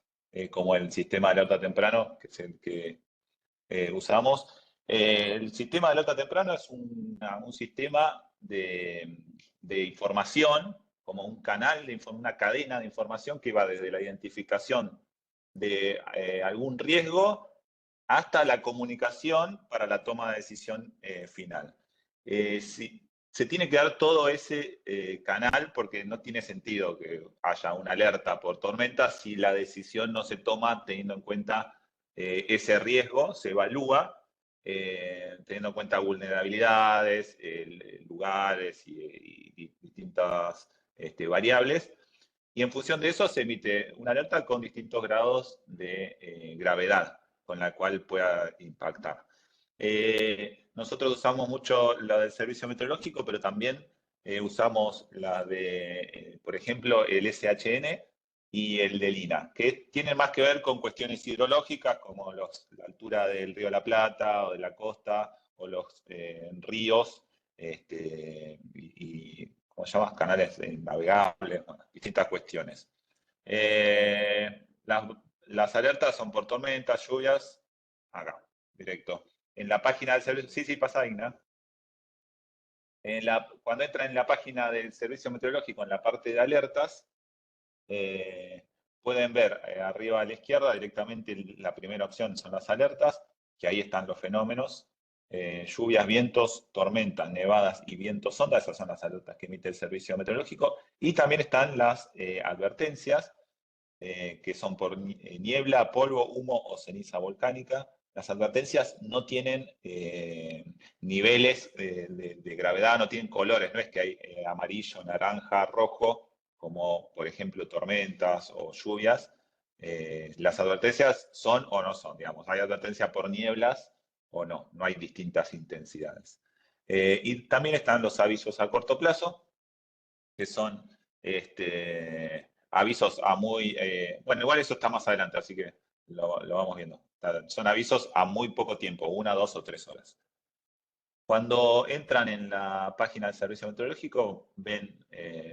como el sistema de alerta temprano que es el que usamos. El sistema de alerta temprano es un sistema de información, como un canal, una cadena de información que va desde la identificación de algún riesgo hasta la comunicación para la toma de decisión final. Se tiene que dar todo ese canal porque no tiene sentido que haya una alerta por tormenta si la decisión no se toma teniendo en cuenta ese riesgo, se evalúa teniendo en cuenta vulnerabilidades, lugares y distintas variables. Y en función de eso se emite una alerta con distintos grados de gravedad con la cual pueda impactar. Nosotros usamos mucho la del servicio meteorológico, pero también usamos la de, por ejemplo, el SHN y el del INA, que tienen más que ver con cuestiones hidrológicas, como la altura del río de la Plata o de la costa, o los ríos, ¿cómo se llama? Canales navegables, bueno, distintas cuestiones. Las alertas son por tormentas, lluvias, acá, directo. En la página del servicio, sí, pasa, Igna. Cuando entra en la página del servicio meteorológico, en la parte de alertas, pueden ver arriba a la izquierda directamente la primera opción son las alertas, que ahí están los fenómenos, lluvias, vientos, tormentas, nevadas y vientos sonda, esas son las alertas que emite el servicio meteorológico, y también están las advertencias, que son por niebla, polvo, humo o ceniza volcánica. Las advertencias no tienen niveles de gravedad, no tienen colores, no es que hay amarillo, naranja, rojo, como por ejemplo tormentas o lluvias. Las advertencias son o no son, digamos, hay advertencia por nieblas o no, no hay distintas intensidades. Y también están los avisos a corto plazo, que son avisos a muy... bueno, igual eso está más adelante, así que lo vamos viendo. Son avisos a muy poco tiempo, 1, 2 o 3 horas. Cuando entran en la página del Servicio Meteorológico, ven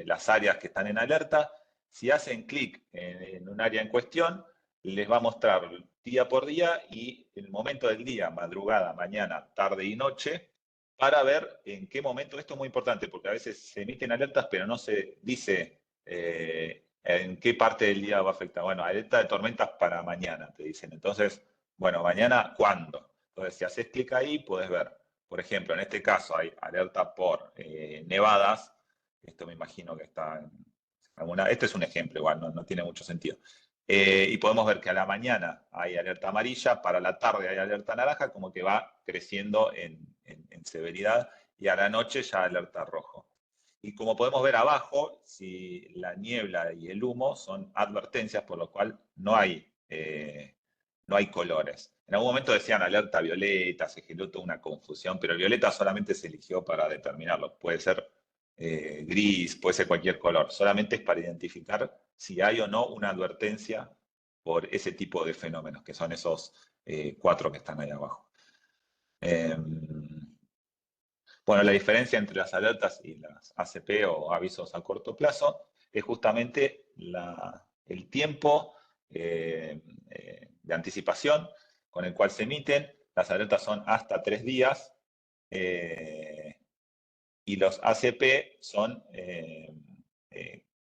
las áreas que están en alerta. Si hacen clic en un área en cuestión, les va a mostrar día por día y el momento del día, madrugada, mañana, tarde y noche, para ver en qué momento. Esto es muy importante porque a veces se emiten alertas, pero no se dice en qué parte del día va a afectar. Bueno, alerta de tormentas para mañana, te dicen. Entonces, bueno, mañana, ¿cuándo? Entonces, si haces clic ahí, puedes ver. Por ejemplo, en este caso hay alerta por nevadas. Esto me imagino que está en alguna... Este es un ejemplo, igual, no tiene mucho sentido. Y podemos ver que a la mañana hay alerta amarilla, para la tarde hay alerta naranja, como que va creciendo en severidad, y a la noche ya alerta rojo. Y como podemos ver abajo, si la niebla y el humo son advertencias, por lo cual no hay colores. En algún momento decían alerta violeta, se generó toda una confusión, pero el violeta solamente se eligió para determinarlo. Puede ser gris, puede ser cualquier color. Solamente es para identificar si hay o no una advertencia por ese tipo de fenómenos, que son esos 4 que están ahí abajo. Bueno, la diferencia entre las alertas y las ACP o avisos a corto plazo es justamente el tiempo de anticipación con el cual se emiten. Las alertas son hasta 3 días y los ACP son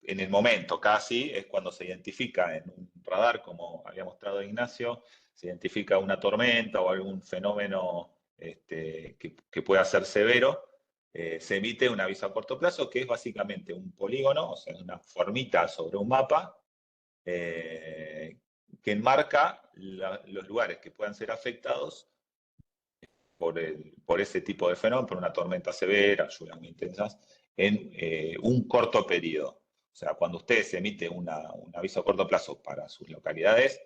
en el momento casi, es cuando se identifica en un radar, como había mostrado Ignacio, se identifica una tormenta o algún fenómeno que pueda ser severo, se emite un aviso a corto plazo que es básicamente un polígono, o sea, una formita sobre un mapa que enmarca los lugares que puedan ser afectados por ese tipo de fenómeno, por una tormenta severa, lluvias muy intensas, en un corto periodo. O sea, cuando ustedes emiten un aviso a corto plazo para sus localidades,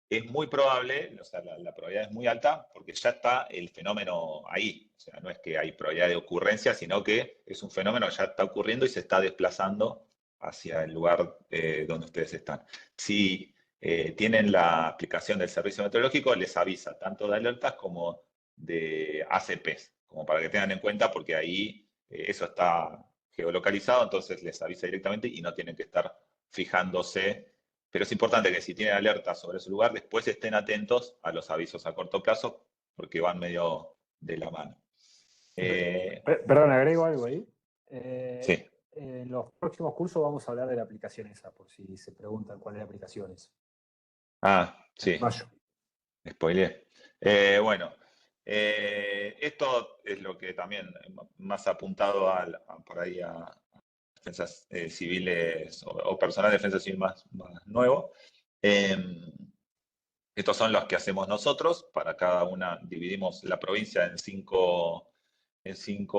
es muy probable, o sea, la probabilidad es muy alta, porque ya está el fenómeno ahí. O sea, no es que hay probabilidad de ocurrencia, sino que es un fenómeno que ya está ocurriendo y se está desplazando hacia el lugar donde ustedes están. Si tienen la aplicación del servicio meteorológico, les avisa tanto de alertas como de ACPs, como para que tengan en cuenta, porque ahí eso está geolocalizado, entonces les avisa directamente y no tienen que estar fijándose. Pero es importante que si tienen alertas sobre ese lugar, después estén atentos a los avisos a corto plazo, porque van medio de la mano. Perdón, agrego algo ahí. Sí. En los próximos cursos vamos a hablar de la aplicación esa, por si se preguntan cuál es la aplicación esa. Ah, sí. Mayo. Spoileé. Bueno, esto es lo que también más apuntado por ahí a defensas civiles o personal de defensa civil más nuevo. Estos son los que hacemos nosotros. Para cada una dividimos la provincia en cinco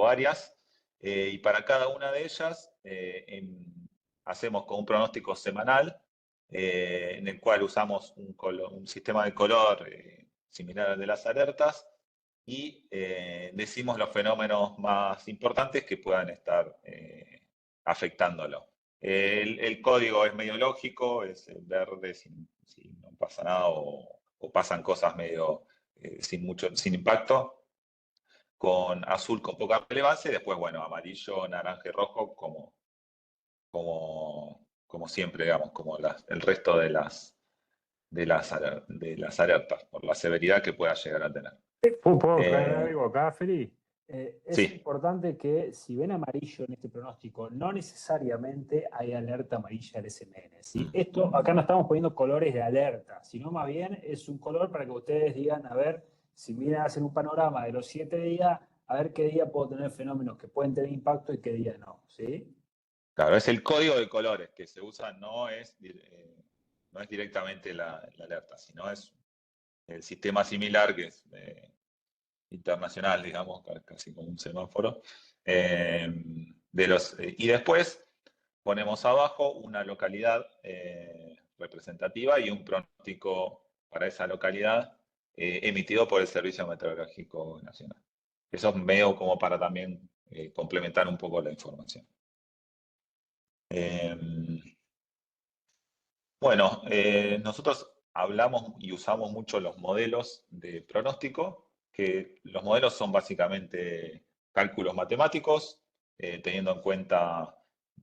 áreas y para cada una de ellas hacemos con un pronóstico semanal en el cual usamos un sistema de color similar al de las alertas y decimos los fenómenos más importantes que puedan estar afectándolo. El código es medio lógico, es verde si no pasa nada o pasan cosas medio sin impacto, con azul con poca relevancia y después, bueno, amarillo, naranja y rojo como siempre, digamos, como el resto de las alertas, por la severidad que pueda llegar a tener. ¿Puedo traer algo acá, Feli? Es Sí. importante que si ven amarillo en este pronóstico, no necesariamente hay alerta amarilla al SMN. ¿Sí? Esto, acá no estamos poniendo colores de alerta, sino más bien es un color para que ustedes digan, a ver, si vienen a hacer un panorama de los 7 días, a ver qué día puedo tener fenómenos que pueden tener impacto y qué día no. ¿Sí? Claro, es el código de colores que se usa, no es directamente la alerta, sino es el sistema similar que es internacional, digamos, casi como un semáforo. Y después ponemos abajo una localidad representativa y un pronóstico para esa localidad emitido por el Servicio Meteorológico Nacional. Eso es medio como para también complementar un poco la información. Bueno, nosotros hablamos y usamos mucho los modelos de pronóstico, que los modelos son básicamente cálculos matemáticos, teniendo en cuenta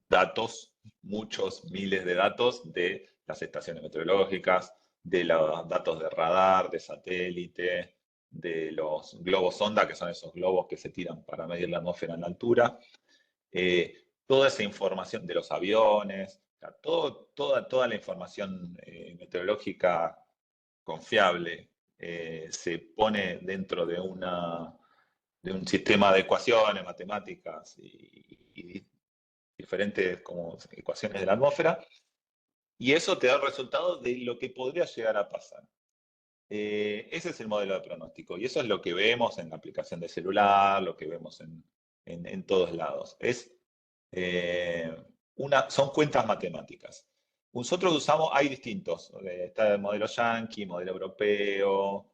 datos, muchos miles de datos de las estaciones meteorológicas, de los datos de radar, de satélite, de los globos sonda, que son esos globos que se tiran para medir la atmósfera en altura. Toda esa información de los aviones, o sea, toda la información meteorológica confiable se pone dentro de un sistema de ecuaciones, matemáticas y diferentes como ecuaciones de la atmósfera. y eso te da el resultado de lo que podría llegar a pasar. Ese es el modelo de pronóstico y eso es lo que vemos en la aplicación de celular, lo que vemos en todos lados. Son cuentas matemáticas. Nosotros usamos, hay distintos, está el modelo yankee, modelo europeo,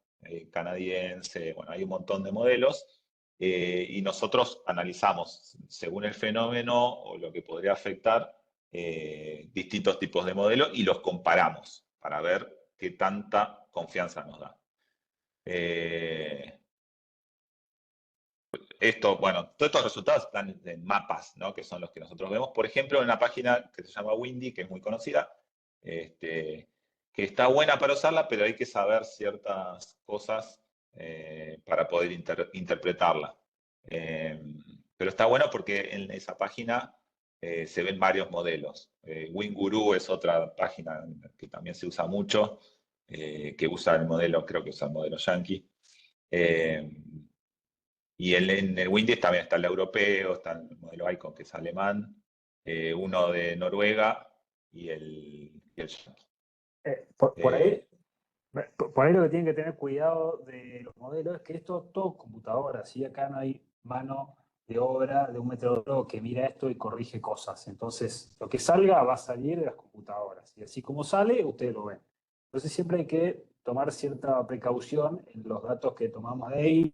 canadiense, bueno, hay un montón de modelos y nosotros analizamos según el fenómeno o lo que podría afectar distintos tipos de modelos y los comparamos para ver qué tanta confianza nos da. Bueno, todos estos resultados están en mapas, ¿no? Que son los que nosotros vemos. Por ejemplo, en una página que se llama Windy, que es muy conocida, que está buena para usarla, pero hay que saber ciertas cosas para poder interpretarla. Pero está bueno porque en esa página se ven varios modelos. WinGuru es otra página que también se usa mucho, que usa el modelo, creo que usa el modelo Yankee. Y en el Windy también está el europeo, está el modelo Icon, que es alemán, uno de Noruega y el Yankee. Por ahí, por ahí lo que tienen que tener cuidado de los modelos es que esto todo computadoras, ¿sí? Acá no hay mano de obra de un meteorólogo que mira esto y corrige cosas. Entonces, lo que salga va a salir de las computadoras. Y así como sale, ustedes lo ven. Entonces, siempre hay que tomar cierta precaución en los datos que tomamos de ahí.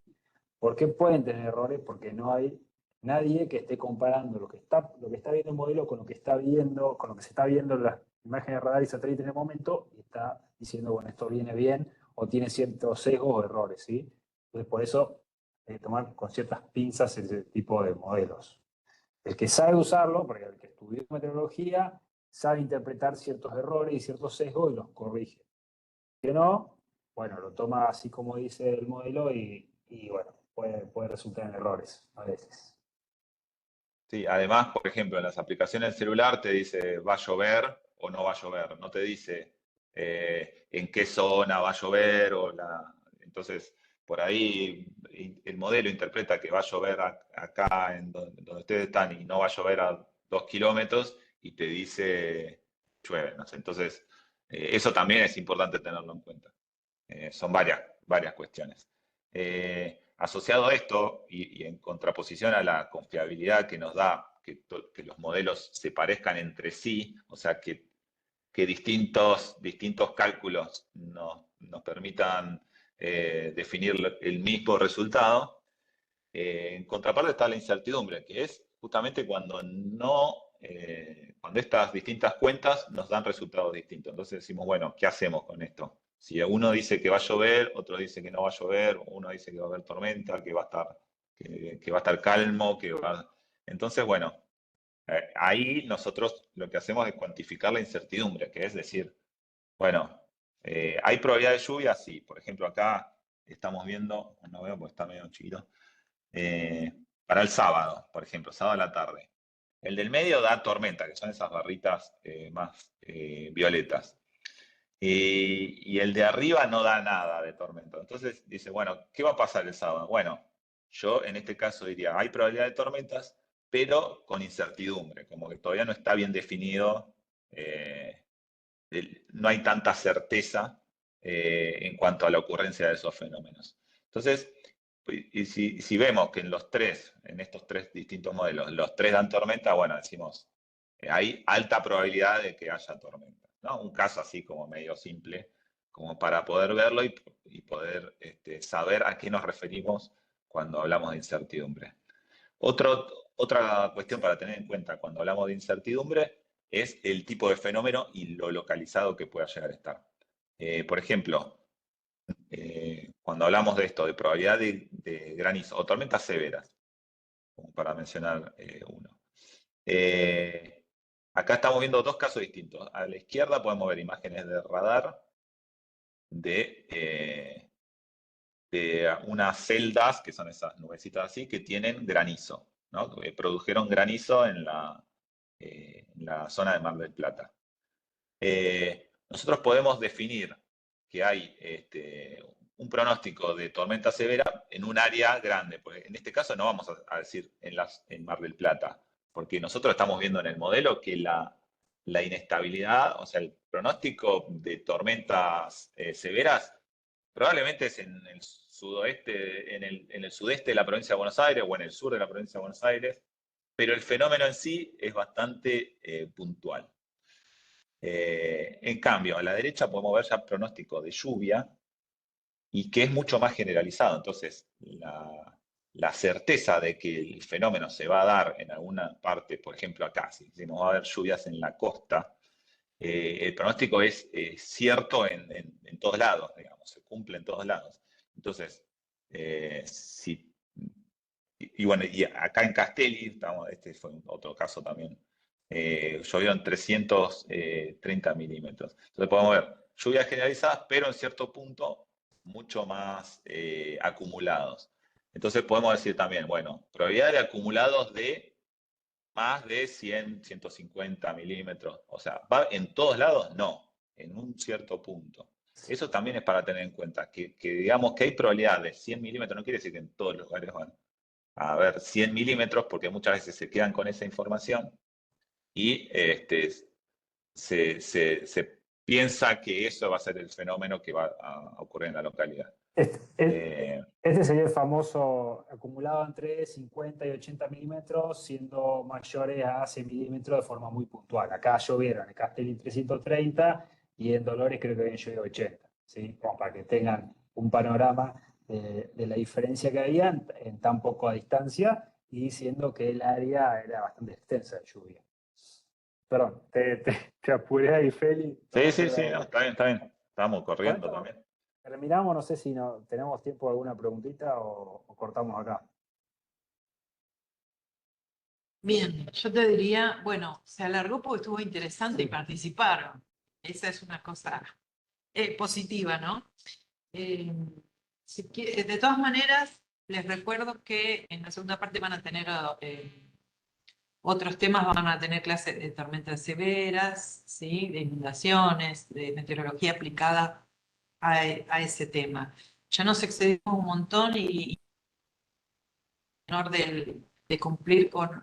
¿Por qué pueden tener errores? Porque no hay nadie que esté comparando lo que está viendo el modelo con lo que está viendo, con lo que se está viendo en las imágenes de radar y satélite en el momento, y está diciendo, bueno, esto viene bien, o tiene ciertos sesgos o errores, ¿sí? Entonces, por eso, tomar con ciertas pinzas ese tipo de modelos. El que sabe usarlo, porque el que estudió meteorología, sabe interpretar ciertos errores y ciertos sesgos y los corrige. Que no, bueno, lo toma así como dice el modelo y bueno, puede resultar en errores a veces. Sí, además, por ejemplo, en las aplicaciones del celular te dice va a llover o no va a llover, no te dice en qué zona va a llover Entonces, por ahí el modelo interpreta que va a llover acá en donde ustedes están y no va a llover a 2 kilómetros y te dice llueve, no sé. Entonces, eso también es importante tenerlo en cuenta. Son varias cuestiones. Asociado a esto y en contraposición a la confiabilidad que nos da que los modelos se parezcan entre sí, o sea, que distintos cálculos nos permitan definir el mismo resultado, en contraparte está la incertidumbre, que es justamente cuando cuando estas distintas cuentas nos dan resultados distintos. Entonces decimos, bueno, ¿qué hacemos con esto? Si uno dice que va a llover, otro dice que no va a llover, uno dice que va a haber tormenta, que va a estar calmo, Entonces, bueno, ahí nosotros lo que hacemos es cuantificar la incertidumbre, que es decir, bueno, ¿hay probabilidad de lluvia? Sí. Por ejemplo, acá estamos viendo, no veo porque está medio chiquito, para el sábado, por ejemplo, sábado a la tarde. El del medio da tormenta, que son esas barritas más violetas. Y el de arriba no da nada de tormenta. Entonces dice, bueno, ¿qué va a pasar el sábado? Bueno, yo en este caso diría, hay probabilidad de tormentas, pero con incertidumbre, como que todavía no está bien definido, no hay tanta certeza en cuanto a la ocurrencia de esos fenómenos. Entonces, y si vemos que en estos tres distintos modelos, los tres dan tormenta, bueno, decimos, hay alta probabilidad de que haya tormenta, ¿no? Un caso así como medio simple, como para poder verlo y poder saber a qué nos referimos cuando hablamos de incertidumbre. Otra cuestión para tener en cuenta cuando hablamos de incertidumbre es el tipo de fenómeno y lo localizado que pueda llegar a estar. Por ejemplo, cuando hablamos de esto, de probabilidad de granizo o tormentas severas, como para mencionar uno. Acá estamos viendo dos casos distintos. A la izquierda podemos ver imágenes de radar de unas celdas, que son esas nubecitas así, que tienen granizo, ¿no? Produjeron granizo en la zona de Mar del Plata. Nosotros podemos definir que hay un pronóstico de tormenta severa en un área grande. Porque en este caso no vamos a decir en Mar del Plata, porque nosotros estamos viendo en el modelo que la la inestabilidad, o sea, el pronóstico de tormentas severas probablemente es en el sudoeste, en el sudeste de la provincia de Buenos Aires o en el sur de la provincia de Buenos Aires, pero el fenómeno en sí es bastante puntual. En cambio, a la derecha podemos ver ya pronóstico de lluvia y que es mucho más generalizado. Entonces, la certeza de que el fenómeno se va a dar en alguna parte, por ejemplo acá, si nos va a haber lluvias en la costa, el pronóstico es cierto en todos lados, digamos, se cumple en todos lados. Entonces, bueno, y acá en Castelli, este fue otro caso también, llovieron 330 milímetros. Entonces podemos ver lluvias generalizadas, pero en cierto punto mucho más acumulados. Entonces podemos decir también, bueno, probabilidad de acumulados de más de 100, 150 milímetros. O sea, ¿va en todos lados? No, en un cierto punto. Eso también es para tener en cuenta, que digamos que hay probabilidad de 100 milímetros, no quiere decir que en todos los lugares van a ver 100 milímetros, porque muchas veces se quedan con esa información y se piensa que eso va a ser el fenómeno que va a ocurrir en la localidad. Este sería el famoso acumulado entre 50 y 80 milímetros, siendo mayores a 100 milímetros de forma muy puntual. Acá llovieron en Castelli 330 y en Dolores creo que habían llovido 80, ¿sí? Como para que tengan un panorama de la diferencia que había en tan poca distancia y siendo que el área era bastante extensa de lluvia. Perdón, te apuré ahí, Feli. Sí, no, está bien. Estamos corriendo también. Terminamos, no sé si tenemos tiempo de alguna preguntita o cortamos acá. Bien, yo te diría, bueno, se alargó porque estuvo interesante y participaron. Esa es una cosa positiva, ¿no? De todas maneras, les recuerdo que en la segunda parte van a tener otros temas, van a tener clases de tormentas severas, ¿sí? De inundaciones, de meteorología aplicada a ese tema. Ya nos excedimos un montón y honor de cumplir con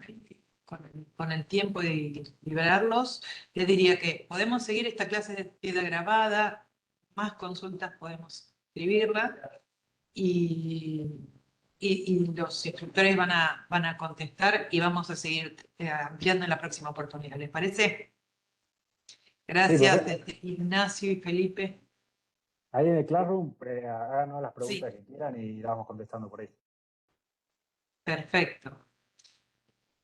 el tiempo y liberarlos, les diría que podemos seguir esta clase de queda grabada, más consultas podemos escribirla y los instructores van a contestar y vamos a seguir ampliando en la próxima oportunidad. ¿Les parece? Gracias, Ignacio y Felipe. Ahí en el Classroom, háganos las preguntas Sí. que quieran y las vamos contestando por ahí. Perfecto.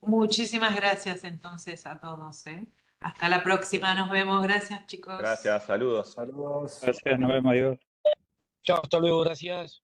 Muchísimas gracias entonces a todos. Hasta la próxima, nos vemos. Gracias, chicos. Gracias, saludos. Saludos. Gracias, nos vemos, adiós. Chao, hasta luego, gracias.